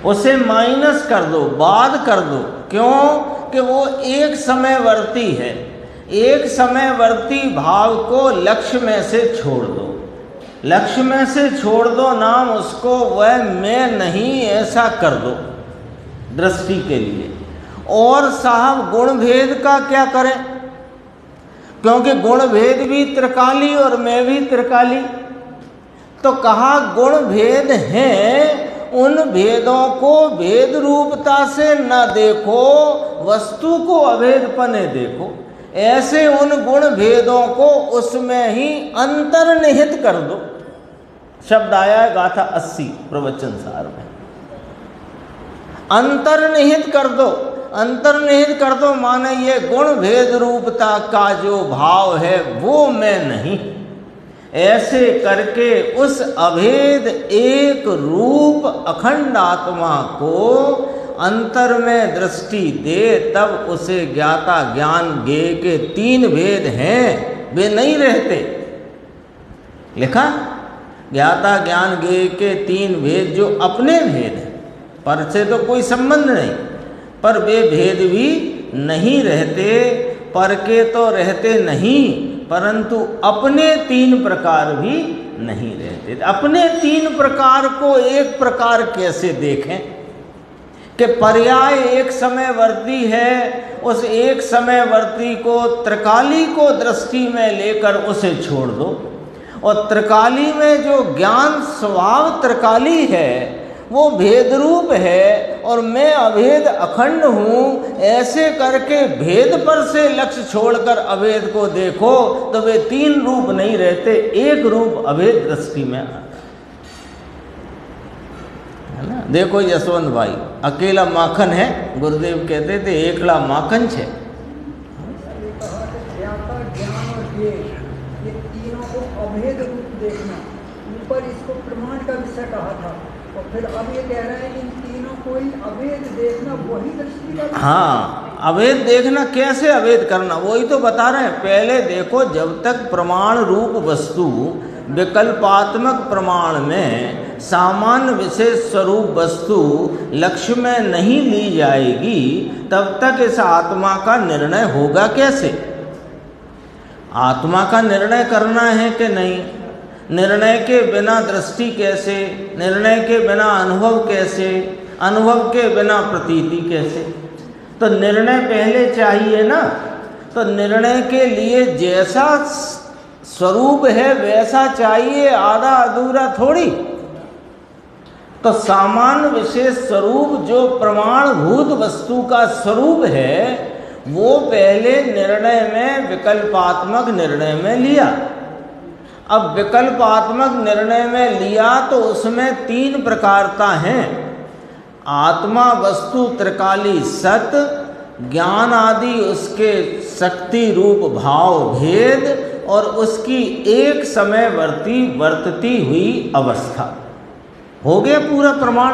उसे माइनस कर दो, बाद कर दो। क्यों? कि वो एक समयवर्ती है। एक समयवर्ती भाव को लक्ष्य में से छोड़ दो, लक्ष्य में से छोड़ दो, नाम उसको वह मैं नहीं ऐसा कर दो दृष्टि के लिए। और साहब गुण भेद का क्या करें? क्योंकि गुण भेद भी त्रिकाली और मैं भी त्रिकाली। तो कहा गुण भेद हैं, उन भेदों को भेद रूपता से न देखो, वस्तु को अभेदपने देखो। ऐसे उन गुण भेदों को उसमें ही अंतर्निहित कर दो। शब्द आया है गाथा 80 प्रवचन सार में। अंतर्निहित कर दो, अंतर्निहित कर दो माने ये गुण भेद रूपता का जो भाव है वो मैं नहीं। ऐसे करके उस अभेद एक रूप अखंड आत्मा को अंतर में दृष्टि दे, तब उसे ज्ञाता ज्ञान ज्ञेय के तीन भेद हैं, वे नहीं रहते। लिखा ज्ञाता ज्ञान ज्ञेय के तीन भेद जो अपने भेद हैं, पर से तो कोई संबंध नहीं, पर वे भेद भी नहीं रहते। पर के तो रहते नहीं, परंतु अपने तीन प्रकार भी नहीं रहते। अपने तीन प्रकार को एक प्रकार कैसे देखें कि पर्याय एक समयवर्ती है, उस एक समयवर्ती को त्रिकाली को दृष्टि में लेकर उसे छोड़ दो, और त्रिकाली में जो ज्ञान स्वभाव त्रिकाली है वो भेद रूप है और मैं अभेद अखंड हूँ, ऐसे करके भेद पर से लक्ष्य छोड़कर अभेद को देखो तो वे तीन रूप नहीं रहते, एक रूप अभेद दृष्टि में आता है ना। देखो यशवंत भाई, अकेला माखन है, गुरुदेव कहते थे एकला माखन छे। अभेद रूप देखना, ऊपर इसको प्रमाण का विषय कहा था और फिर अब ये कह रहे हैं इन तीनों को ही अभेद देखना वही दृष्टि का। हाँ, अभेद देखना, कैसे अभेद करना वही तो बता रहे हैं। पहले देखो, जब तक प्रमाण रूप वस्तु विकल्पात्मक प्रमाण में सामान्य विशेष स्वरूप वस्तु लक्ष्य में नहीं ली जाएगी, तब तक इस आत्मा का निर्णय होगा कैसे? आत्मा का निर्णय करना है कि नहीं? निर्णय के बिना दृष्टि कैसे? निर्णय के बिना अनुभव कैसे? अनुभव के बिना प्रतीति कैसे? तो निर्णय पहले चाहिए ना। तो निर्णय के लिए जैसा स्वरूप है वैसा चाहिए, आधा अधूरा थोड़ी। तो सामान्य विशेष स्वरूप जो प्रमाणभूत वस्तु का स्वरूप है वो पहले निर्णय में, विकल्पात्मक निर्णय में लिया। अब विकल्पात्मक निर्णय में लिया तो उसमें तीन प्रकारता हैं, आत्मा वस्तु त्रिकाली सत, ज्ञान आदि उसके शक्ति रूप भाव भेद और उसकी एक समय वर्तती हुई अवस्था। हो गया पूरा प्रमाण।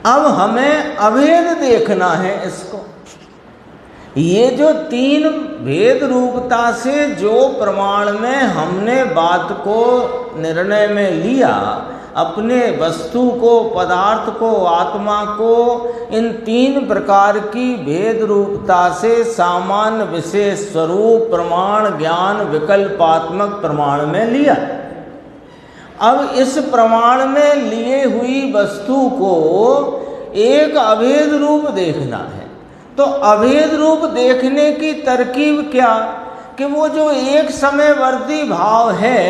अब हमें अभेद देखना है इसको। ये जो तीन भेद रूपता से जो प्रमाण में हमने बात को निर्णय में लिया, अपने वस्तु को, पदार्थ को, आत्मा को इन तीन प्रकार की भेद रूपता से सामान्य विशेष स्वरूप प्रमाण ज्ञान विकल्पात्मक प्रमाण में लिया। अब इस प्रमाण में लिए हुई वस्तु को एक अभेद रूप देखना है। तो अभेद रूप देखने की तरकीब क्या? कि वो जो एक समयवर्ती भाव है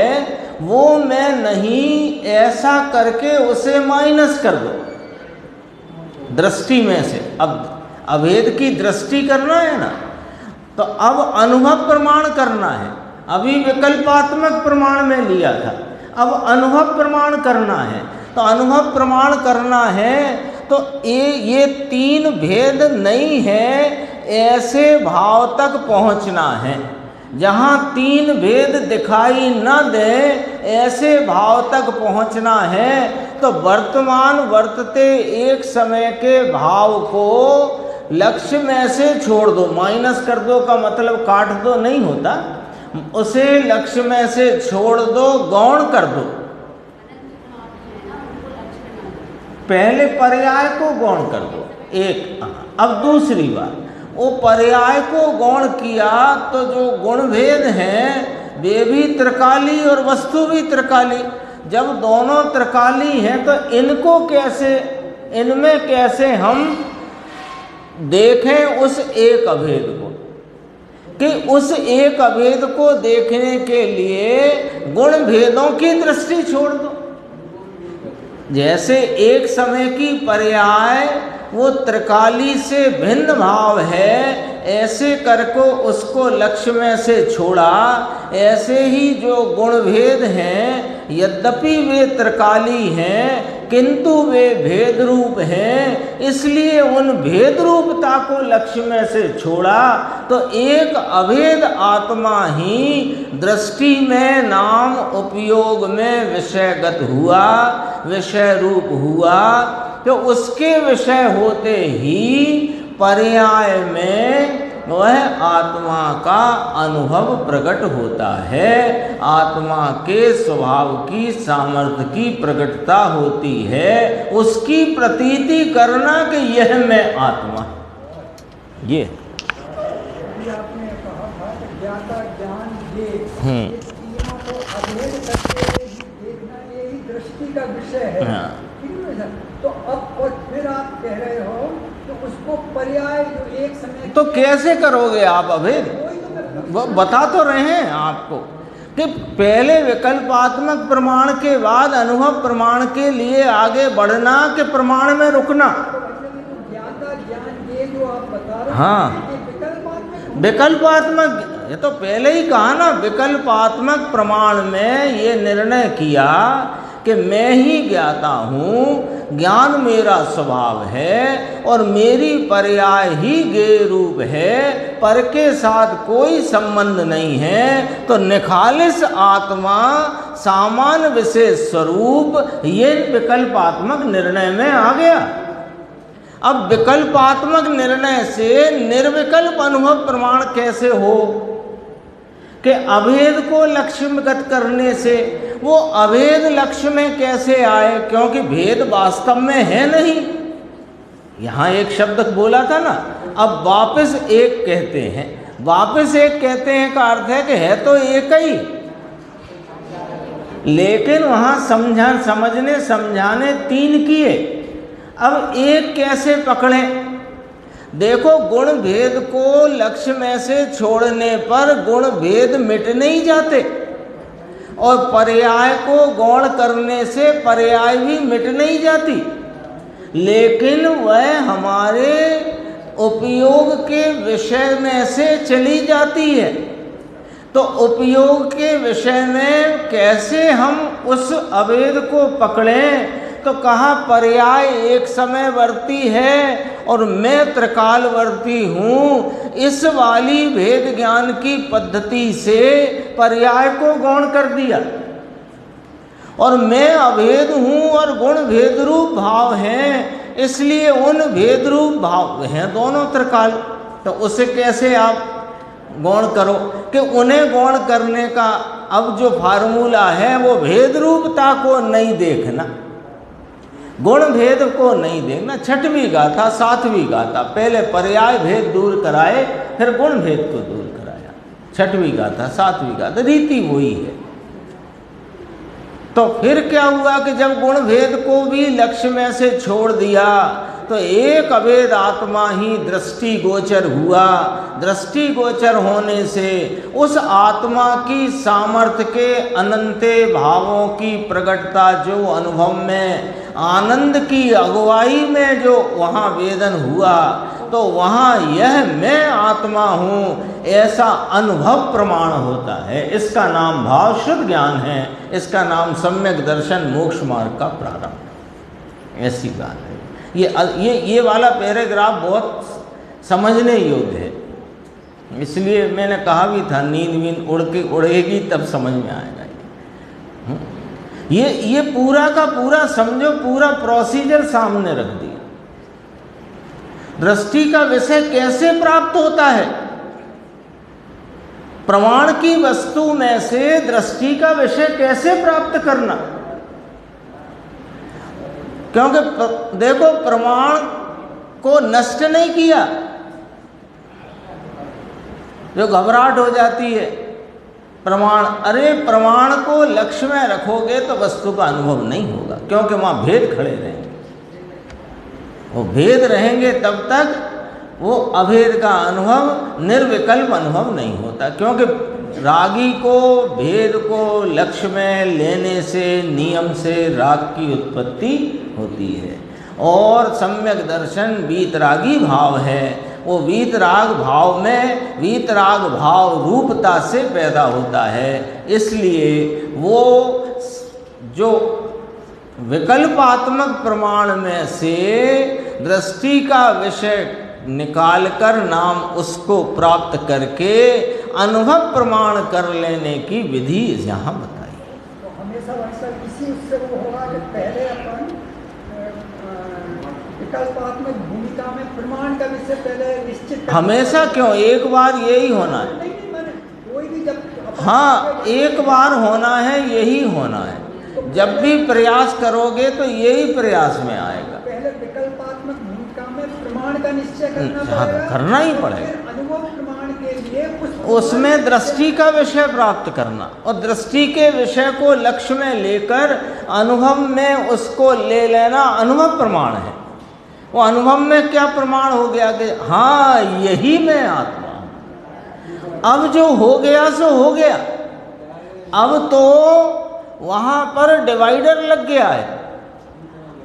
वो मैं नहीं, ऐसा करके उसे माइनस कर दो दृष्टि में से। अब अभेद की दृष्टि करना है ना, तो अब अनुभव प्रमाण करना है। अभी विकल्पात्मक प्रमाण में लिया था, अब अनुभव प्रमाण करना है। तो अनुभव प्रमाण करना है तो ये तीन भेद नहीं है, ऐसे भाव तक पहुंचना है जहाँ तीन भेद दिखाई न दे, ऐसे भाव तक पहुंचना है। तो वर्तमान वर्तते एक समय के भाव को लक्ष्य में से छोड़ दो, माइनस कर दो का मतलब काट दो नहीं होता, उसे लक्ष्य में से छोड़ दो, गौण कर दो। पहले पर्याय को गौण कर दो एक। अब दूसरी बात, वो पर्याय को गौण किया तो जो गुण भेद हैं वे भी त्रिकाली और वस्तु भी त्रिकाली। जब दोनों त्रिकाली हैं तो इनको कैसे, इनमें कैसे हम देखें उस एक अभेद को? कि उस एक अभेद को देखने के लिए गुण भेदों की दृष्टि छोड़ दो। जैसे एक समय की पर्याय वो त्रिकाली से भिन्न भाव है, ऐसे करके उसको लक्ष्य में से छोड़ा। ऐसे ही जो गुण भेद हैं यद्यपि वे त्रिकाली हैं किंतु वे भेद रूप हैं, इसलिए उन भेद रूपता को लक्ष्य में से छोड़ा। तो एक अभेद आत्मा ही दृष्टि में नाम उपयोग में विषयगत हुआ, विषय रूप हुआ। तो उसके विषय होते ही पर्याय में वह आत्मा का अनुभव प्रकट होता है, आत्मा के स्वभाव की सामर्थ्य की प्रकटता होती है, उसकी प्रतीति करना कि यह मैं आत्मा। ये आपने कहा था कि ज्ञाता ज्ञान ये तीनों को अभेद करके देखना यही दृष्टि का विषय है। हाँ। तो अब और फिर आप कह रहे हो तो उसको पर्याय जो एक समय तो कैसे करोगे आप अभेद? वो बता तो रहे हैं आपको। कि पहले विकल्पात्मक प्रमाण के बाद अनुभव प्रमाण के लिए आगे बढ़ना कि प्रमाण में रुकना। ज्ञान ये जो आप बता रहे हैं, हाँ, ये विकल्पात्मक विकल्पात्मक, ये तो पहले ही कहा ना, विकल्पात्मक प्रमाण में ये निर्णय किया कि मैं ही ज्ञाता हूँ, ज्ञान मेरा स्वभाव है और मेरी पर्याय ही ज्ञेय रूप है, पर के साथ कोई संबंध नहीं है, तो निखालिस आत्मा सामान्य विशेष स्वरूप, ये विकल्पात्मक निर्णय में आ गया। अब विकल्पात्मक निर्णय से निर्विकल्प अनुभव प्रमाण कैसे हो कि अभेद को लक्ष्यगत करने से वो अभेद लक्ष्य में कैसे आए, क्योंकि भेद वास्तव में है नहीं। यहाँ एक शब्द बोला था ना, अब वापस एक कहते हैं, वापस एक कहते हैं का अर्थ है कि है तो एक ही, लेकिन वहाँ समझने समझाने तीन किए। अब एक कैसे पकड़ें? देखो, गुण भेद को लक्ष्य में से छोड़ने पर गुण भेद मिट नहीं जाते, और पर्याय को गौण करने से पर्याय भी मिट नहीं जाती, लेकिन वह हमारे उपयोग के विषय में से चली जाती है। तो उपयोग के विषय में कैसे हम उस अभेद को पकड़ें? तो कहा पर्याय एक समयवर्ती है और मैं त्रिकालवर्ती हूँ। इस वाली भेद ज्ञान की पद्धति से पर्याय को गौण कर दिया, और मैं अभेद हूँ और गुण भेद रूप भाव हैं, इसलिए उन भेद रूप भाव हैं दोनों त्रिकाल। तो उसे कैसे आप गौण करो कि उन्हें गौण करने का अब जो फार्मूला है वो भेद रूपता को नहीं देखना, गुण भेद को नहीं देखना। छठवीं गाथा सातवीं गाथा पहले पर्याय भेद दूर कराए, फिर गुण भेद को दूर कराया। छठवीं गाथा सातवीं गाथा रीति वही है। तो फिर क्या हुआ कि जब गुण भेद को भी लक्ष्य में से छोड़ दिया तो एक अभेद आत्मा ही दृष्टि गोचर हुआ। दृष्टि गोचर होने से उस आत्मा की सामर्थ्य के अनंते भावों की प्रकटता जो अनुभव में आनंद की अगुवाई में जो वहाँ वेदन हुआ, तो वहाँ यह मैं आत्मा हूँ ऐसा अनुभव प्रमाण होता है। इसका नाम भाव शुद्ध ज्ञान है, इसका नाम सम्यक दर्शन मोक्ष मार्ग का प्रारंभ। ऐसी बात है। ये वाला पैराग्राफ बहुत समझने योग्य है, इसलिए मैंने कहा भी था नींद उड़ेगी तब समझ में आएगा। ये पूरा का पूरा समझो, पूरा प्रोसीजर सामने रख दिया। दृष्टि का विषय कैसे प्राप्त होता है? प्रमाण की वस्तु में से दृष्टि का विषय कैसे प्राप्त करना? क्योंकि देखो, प्रमाण को नष्ट नहीं किया। जो घबराहट हो जाती है प्रमाण, अरे प्रमाण को लक्ष्य में रखोगे तो वस्तु का अनुभव नहीं होगा, क्योंकि वहाँ भेद खड़े रहेंगे। वो भेद रहेंगे तब तक वो अभेद का अनुभव, निर्विकल्प अनुभव नहीं होता। क्योंकि रागी को भेद को लक्ष्य में लेने से, नियम से राग की उत्पत्ति होती है, और सम्यक दर्शन वीतरागी भाव है। वो वीतराग भाव में वीतराग भाव रूपता से पैदा होता है। इसलिए वो जो विकल्पात्मक प्रमाण में से दृष्टि का विषय निकालकर नाम उसको प्राप्त करके अनुभव प्रमाण कर लेने की विधि यहाँ बताई। तो हमेशा वैसा इसी उससे वो होगा कि पहले अपन विकल्पात्मक भूमिका में प्रमाण का विषय पहले निश्चित। हमेशा क्यों? एक बार यही होना है। नहीं, मैंने कोई भी जब, हाँ, एक बार होना है, यही होना है। जब भी प्रयास करोगे तो यही प्रयास में आएगा। पहले विकल्पात्मक भूमिका में प्रमाण का निश्चय करना पड़ेगा, करना ही पड़ेगा। अनुभव प्रमाण के लिए उसमें दृष्टि का विषय प्राप्त करना, और दृष्टि के विषय को लक्ष्य में लेकर अनुभव में उसको ले लेना अनुभव प्रमाण है। वो अनुभव में क्या प्रमाण हो गया कि हाँ, यही मैं आत्मा हूँ। अब जो हो गया सो हो गया। अब तो वहाँ पर डिवाइडर लग गया है।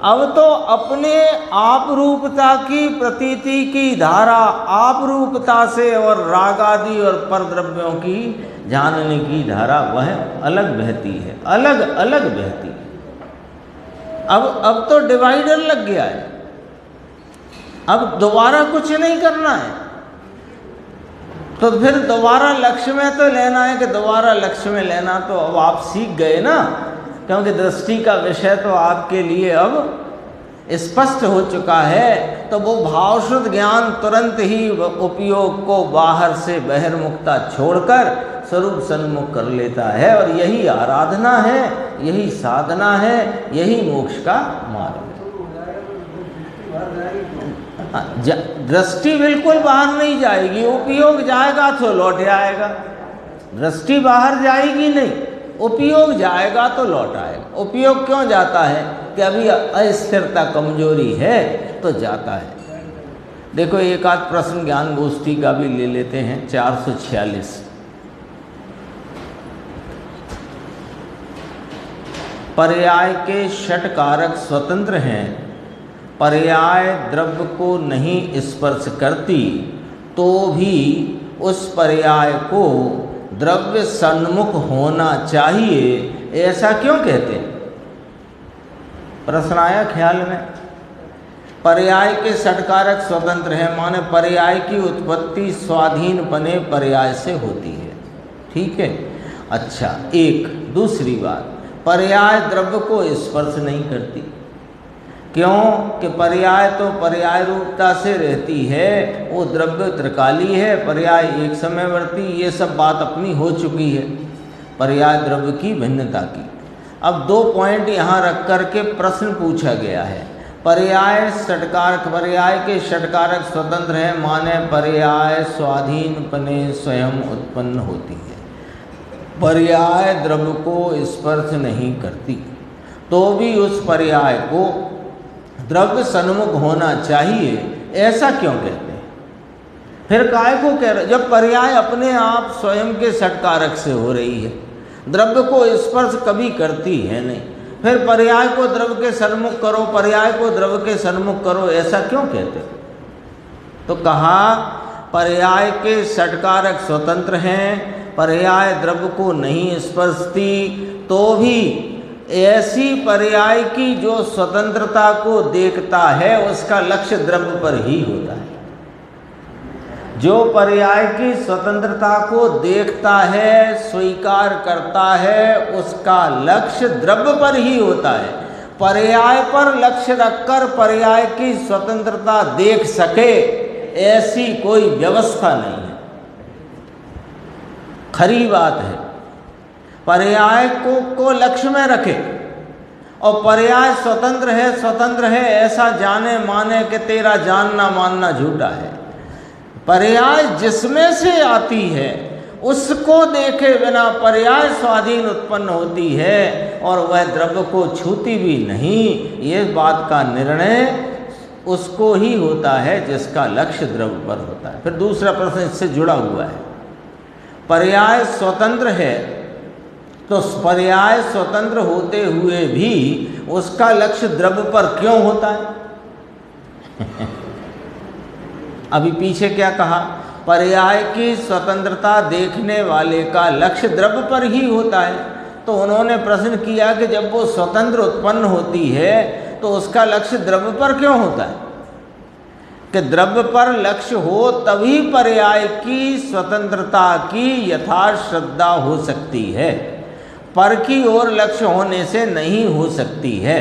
अब तो अपने आप रूपता की प्रतीति की धारा आप रूपता से और राग आदि और परद्रव्यों की जानने की धारा वह अलग बहती है, अलग अलग बहती है। अब तो डिवाइडर लग गया है। अब दोबारा कुछ नहीं करना है, तो फिर दोबारा लक्ष्य में तो लेना है कि दोबारा लक्ष्य में लेना तो अब आप सीख गए ना, क्योंकि दृष्टि का विषय तो आपके लिए अब स्पष्ट हो चुका है। तो वो भावशुद्ध ज्ञान तुरंत ही उपयोग को बाहर से बहिर्मुखता छोड़कर स्वरूप सन्मुख कर लेता है, और यही आराधना है, यही साधना है, यही मोक्ष का मार्ग है। दृष्टि बिल्कुल बाहर नहीं जाएगी, उपयोग जाएगा तो लौट आएगा। दृष्टि बाहर जाएगी नहीं, उपयोग जाएगा तो लौट आएगा। उपयोग क्यों जाता है कि अभी अस्थिरता कमजोरी है तो जाता है। देखो एक आध प्रश्न ज्ञान गोष्ठी का भी ले लेते हैं। 446 पर्याय के षट कारक स्वतंत्र हैं, पर्याय द्रव्य को नहीं स्पर्श करती तो भी उस पर्याय को द्रव्य सन्मुख होना चाहिए, ऐसा क्यों कहते हैं? प्रश्न आया ख्याल में। पर्याय के षटकारक स्वतंत्र हैं, माने पर्याय की उत्पत्ति स्वाधीन बने पर्याय से होती है। ठीक है, अच्छा। एक दूसरी बात, पर्याय द्रव्य को स्पर्श नहीं करती। क्यों कि पर्याय तो पर्याय रूपता से रहती है, वो द्रव्य त्रिकाली है, पर्याय एक समयवर्ती, ये सब बात अपनी हो चुकी है पर्याय द्रव्य की भिन्नता की। अब 2 पॉइंट यहाँ रख कर के प्रश्न पूछा गया है। पर्याय षटकारक, पर्याय के षटकारक स्वतंत्र हैं, माने पर्याय स्वाधीनपने स्वयं उत्पन्न होती है, पर्याय द्रव्य को स्पर्श नहीं करती, तो भी उस पर्याय को द्रव्य सन्मुख होना चाहिए, ऐसा क्यों कहते हैं? फिर काय को कह रहे? जब पर्याय अपने आप स्वयं के षटकारक से हो रही है, द्रव्य को स्पर्श कभी करती है नहीं, फिर पर्याय को द्रव्य के सन्मुख करो, पर्याय को द्रव्य के सन्मुख करो, ऐसा क्यों कहते? तो कहा पर्याय के षटकारक स्वतंत्र हैं, पर्याय द्रव्य को नहीं स्पर्शती, तो भी ऐसी पर्याय की जो स्वतंत्रता को देखता है उसका लक्ष्य द्रव्य पर ही होता है। जो पर्याय की स्वतंत्रता को देखता है, स्वीकार करता है, उसका लक्ष्य द्रव्य पर ही होता है। पर्याय पर लक्ष्य रखकर पर्याय की स्वतंत्रता देख सके ऐसी कोई व्यवस्था नहीं है। खरी बात है, पर्याय को लक्ष्य में रखे और पर्याय स्वतंत्र है ऐसा जाने माने कि तेरा जानना मानना झूठा है। पर्याय जिसमें से आती है उसको देखे बिना पर्याय स्वाधीन उत्पन्न होती है और वह द्रव्य को छूती भी नहीं। ये बात का निर्णय उसको ही होता है जिसका लक्ष्य द्रव्य पर होता है। फिर दूसरा प्रश्न इससे जुड़ा हुआ है, पर्याय स्वतंत्र है तो पर्याय स्वतंत्र होते हुए भी उसका लक्ष्य द्रव्य पर क्यों होता है? अभी पीछे क्या कहा? पर्याय की स्वतंत्रता देखने वाले का लक्ष्य द्रव्य पर ही होता है। तो उन्होंने प्रश्न किया कि जब वो स्वतंत्र उत्पन्न होती है तो उसका लक्ष्य द्रव्य पर क्यों होता है? कि द्रव्य पर लक्ष्य हो तभी पर्याय की स्वतंत्रता की यथार्थ श्रद्धा हो सकती है, पर की ओर लक्ष्य होने से नहीं हो सकती है।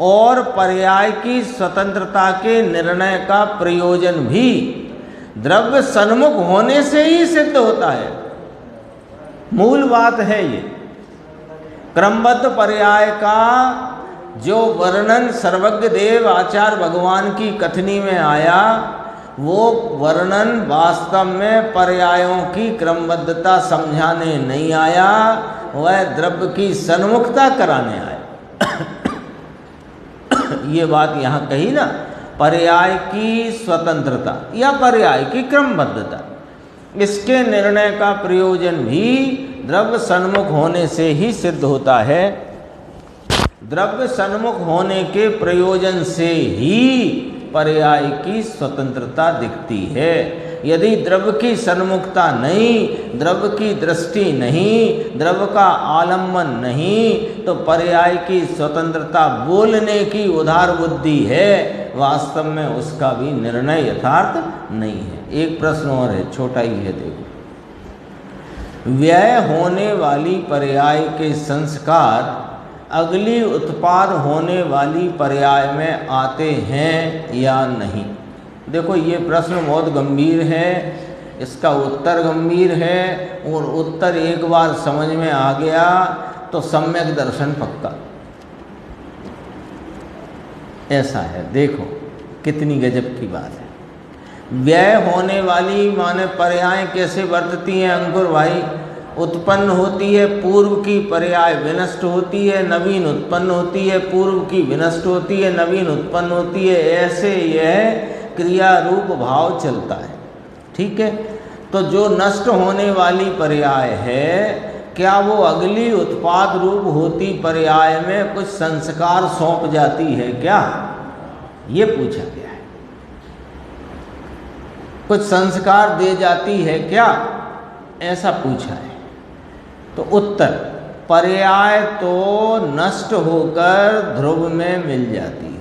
और पर्याय की स्वतंत्रता के निर्णय का प्रयोजन भी द्रव्य सन्मुख होने से ही सिद्ध होता है। मूल बात है ये। क्रमबद्ध पर्याय का जो वर्णन सर्वज्ञ देव आचार्य भगवान की कथनी में आया, वो वर्णन वास्तव में पर्यायों की क्रमबद्धता समझाने नहीं आया, वह द्रव्य की सन्मुखता कराने आया। ये बात यहाँ कही ना, पर्याय की स्वतंत्रता या पर्याय की क्रमबद्धता, इसके निर्णय का प्रयोजन भी द्रव्य सन्मुख होने से ही सिद्ध होता है। द्रव्य सन्मुख होने के प्रयोजन से ही पर्याय की स्वतंत्रता दिखती है। यदि द्रव्य की सन्मुखता नहीं, द्रव्य की दृष्टि नहीं, द्रव्य का आलम्बन नहीं, तो पर्याय की स्वतंत्रता बोलने की उदार बुद्धि है, वास्तव में उसका भी निर्णय यथार्थ नहीं है। एक प्रश्न और है, छोटा ही है, देखो। व्यय होने वाली पर्याय के संस्कार अगली उत्पाद होने वाली पर्याय में आते हैं या नहीं? देखो, ये प्रश्न बहुत गंभीर है, इसका उत्तर गंभीर है, और उत्तर एक बार समझ में आ गया तो सम्यक दर्शन पक्का। ऐसा है, देखो कितनी गजब की बात है। व्यय होने वाली माने पर्याय कैसे वर्तती हैं अंकुर भाई? उत्पन्न होती है, पूर्व की पर्याय विनष्ट होती है, नवीन उत्पन्न होती है, पूर्व की विनष्ट होती है, नवीन उत्पन्न होती है, ऐसे यह क्रिया रूप भाव चलता है। ठीक है, तो जो नष्ट होने वाली पर्याय है, क्या वो अगली उत्पाद रूप होती पर्याय में कुछ संस्कार सौंप जाती है क्या? ये पूछा गया है। कुछ संस्कार दे जाती है क्या, ऐसा पूछा है। तो उत्तर, पर्याय तो नष्ट होकर ध्रुव में मिल जाती है,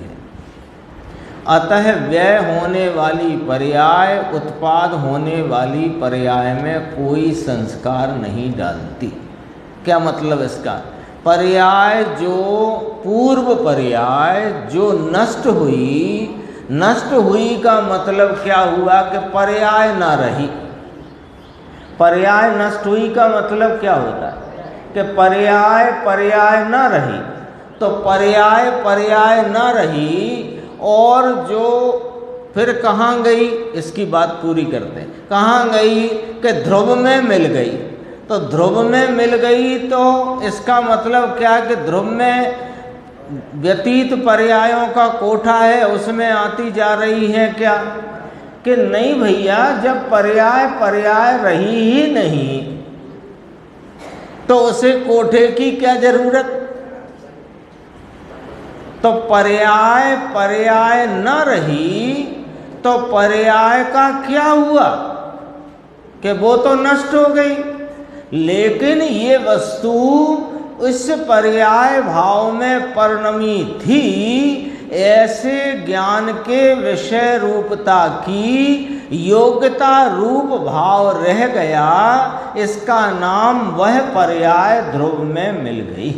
अतः व्यय होने वाली पर्याय उत्पाद होने वाली पर्याय में कोई संस्कार नहीं डालती। क्या मतलब इसका? पर्याय जो पूर्व पर्याय जो नष्ट हुई का मतलब क्या हुआ कि पर्याय ना रही। पर्याय नष्ट हुई का मतलब क्या होता है कि पर्याय ना रही। तो पर्याय ना रही, और जो फिर कहाँ गई, इसकी बात पूरी करते हैं। कहाँ गई कि ध्रुव में मिल गई। तो ध्रुव में मिल गई तो इसका मतलब क्या कि ध्रुव में व्यतीत पर्यायों का कोठा है, उसमें आती जा रही है क्या? कि नहीं भैया, जब पर्याय रही ही नहीं तो उसे कोठे की क्या जरूरत? तो पर्याय न रही तो पर्याय का क्या हुआ कि वो तो नष्ट हो गई, लेकिन ये वस्तु उस पर्याय भाव में परिणमी थी। ऐसे ज्ञान के विषय रूपता की योग्यता रूप भाव रह गया, इसका नाम वह पर्याय ध्रुव में मिल गई।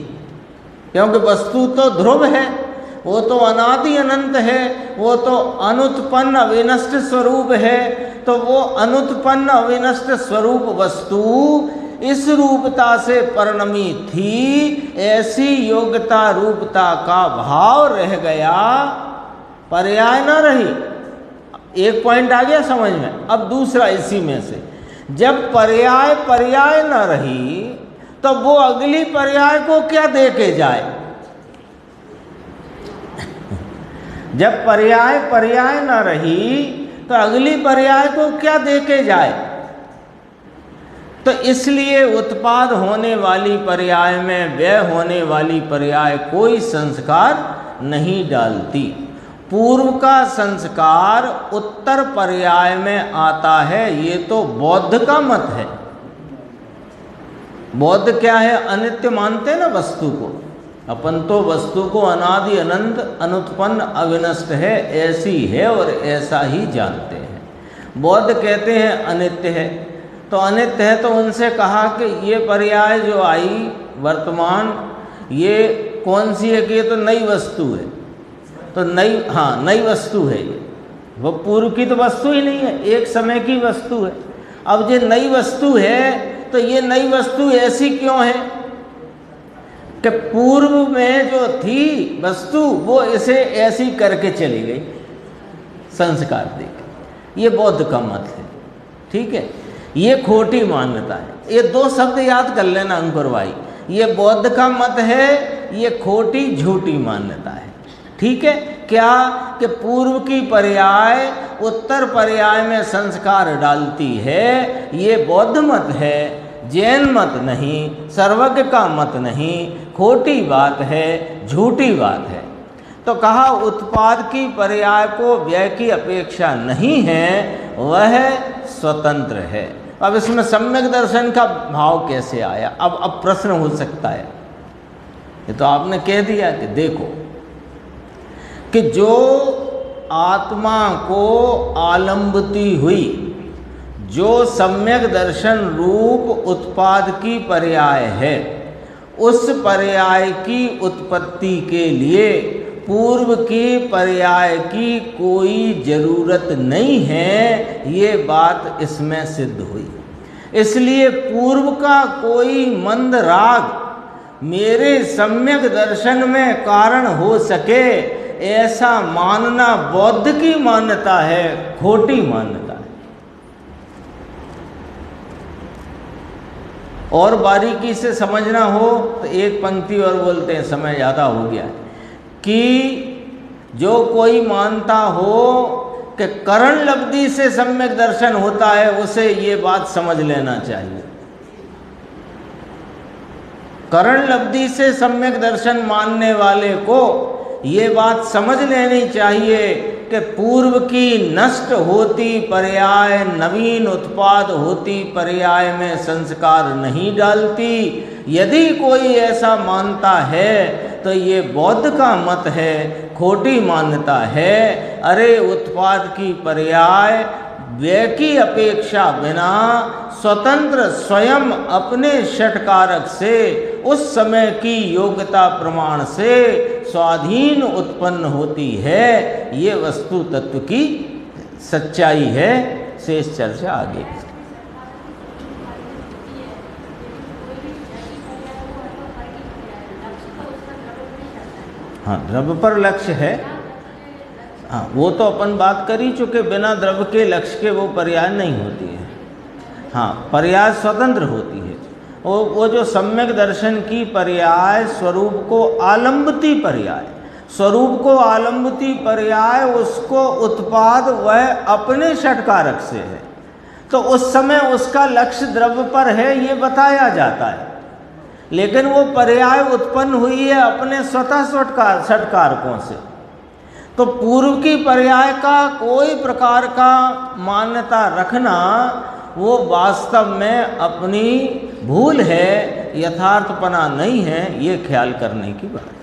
क्योंकि वस्तु तो ध्रुव है, वो तो अनादि अनंत है, वो तो अनुत्पन्न अविनष्ट स्वरूप है। तो वो अनुत्पन्न अविनष्ट स्वरूप वस्तु इस रूपता से परिणमी थी, ऐसी योग्यता रूपता का भाव रह गया, पर्याय न रही। एक पॉइंट आ गया समझ में। अब दूसरा इसी में से, जब पर्याय न रही तो वो अगली पर्याय को क्या दे के जाए? जब पर्याय न रही तो अगली पर्याय को क्या दे के जाए? तो इसलिए उत्पाद होने वाली पर्याय में व्यय होने वाली पर्याय कोई संस्कार नहीं डालती। पूर्व का संस्कार उत्तर पर्याय में आता है, ये तो बौद्ध का मत है। बौद्ध क्या है? अनित्य मानते ना वस्तु को। अपन तो वस्तु को अनादि अनंत अनुत्पन्न अविनष्ट है, ऐसी है और ऐसा ही जानते हैं। बौद्ध कहते हैं अनित्य है। तो अनित्य है तो उनसे कहा कि ये पर्याय जो आई वर्तमान, ये कौन सी है? कि ये तो नई वस्तु है। तो नई वस्तु है ये, वो पूर्व की तो वस्तु ही नहीं है, एक समय की वस्तु है। अब ये नई वस्तु है तो ये नई वस्तु ऐसी क्यों है कि पूर्व में जो थी वस्तु वो इसे ऐसी करके चली गई संस्कार देके। ये बौद्ध का मत है, ठीक है। ये खोटी मान्यता है। ये दो शब्द याद कर लेना अंकुर भाई, ये बौद्ध का मत है, ये खोटी झूठी मान्यता है, ठीक है। क्या कि पूर्व की पर्याय उत्तर पर्याय में संस्कार डालती है, ये बौद्ध मत है। जैन मत नहीं, सर्वज्ञ का मत नहीं, खोटी बात है, झूठी बात है। तो कहा उत्पाद की पर्याय को व्यय की अपेक्षा नहीं है, वह स्वतंत्र है। अब इसमें सम्यक दर्शन का भाव कैसे आया? अब प्रश्न हो सकता है, ये तो आपने कह दिया कि देखो कि जो आत्मा को आलम्बती हुई, जो सम्यक दर्शन रूप उत्पाद की पर्याय है, उस पर्याय की उत्पत्ति के लिए पूर्व के पर्याय की कोई जरूरत नहीं है, ये बात इसमें सिद्ध हुई। इसलिए पूर्व का कोई मंद राग मेरे सम्यक दर्शन में कारण हो सके, ऐसा मानना बौद्ध की मान्यता है, खोटी मान्यता है। और बारीकी से समझना हो तो एक पंक्ति और बोलते हैं, समय ज़्यादा हो गया है, कि जो कोई मानता हो कि करण लब्धि से सम्यक दर्शन होता है, उसे ये बात समझ लेना चाहिए। करण लब्धि से सम्यक दर्शन मानने वाले को ये बात समझ लेनी चाहिए कि पूर्व की नष्ट होती पर्याय नवीन उत्पाद होती पर्याय में संस्कार नहीं डालती। यदि कोई ऐसा मानता है तो ये बौद्ध का मत है, खोटी मान्यता है। अरे उत्पाद की पर्याय व्यय की अपेक्षा बिना स्वतंत्र स्वयं अपने षटकारक से उस समय की योग्यता प्रमाण से स्वाधीन उत्पन्न होती है। ये वस्तु तत्व की सच्चाई है। शेष चर्चा आगे। हाँ, द्रव्य पर लक्ष्य है। हाँ, वो तो अपन बात कर ही चुके, बिना द्रव्य के लक्ष्य के वो पर्याय नहीं होती है। हाँ, पर्याय स्वतंत्र होती है। वो जो सम्यक दर्शन की पर्याय स्वरूप को आलम्बती पर्याय, स्वरूप को आलम्बती पर्याय, उसको उत्पाद वह अपने षटकारक से है, तो उस समय उसका लक्ष्य द्रव्य पर है, ये बताया जाता है। लेकिन वो पर्याय उत्पन्न हुई है अपने स्वतः षटकारकों से। तो पूर्व की पर्याय का कोई प्रकार का मान्यता रखना वो वास्तव में अपनी भूल है, यथार्थपना नहीं है। ये ख्याल करने की बात है।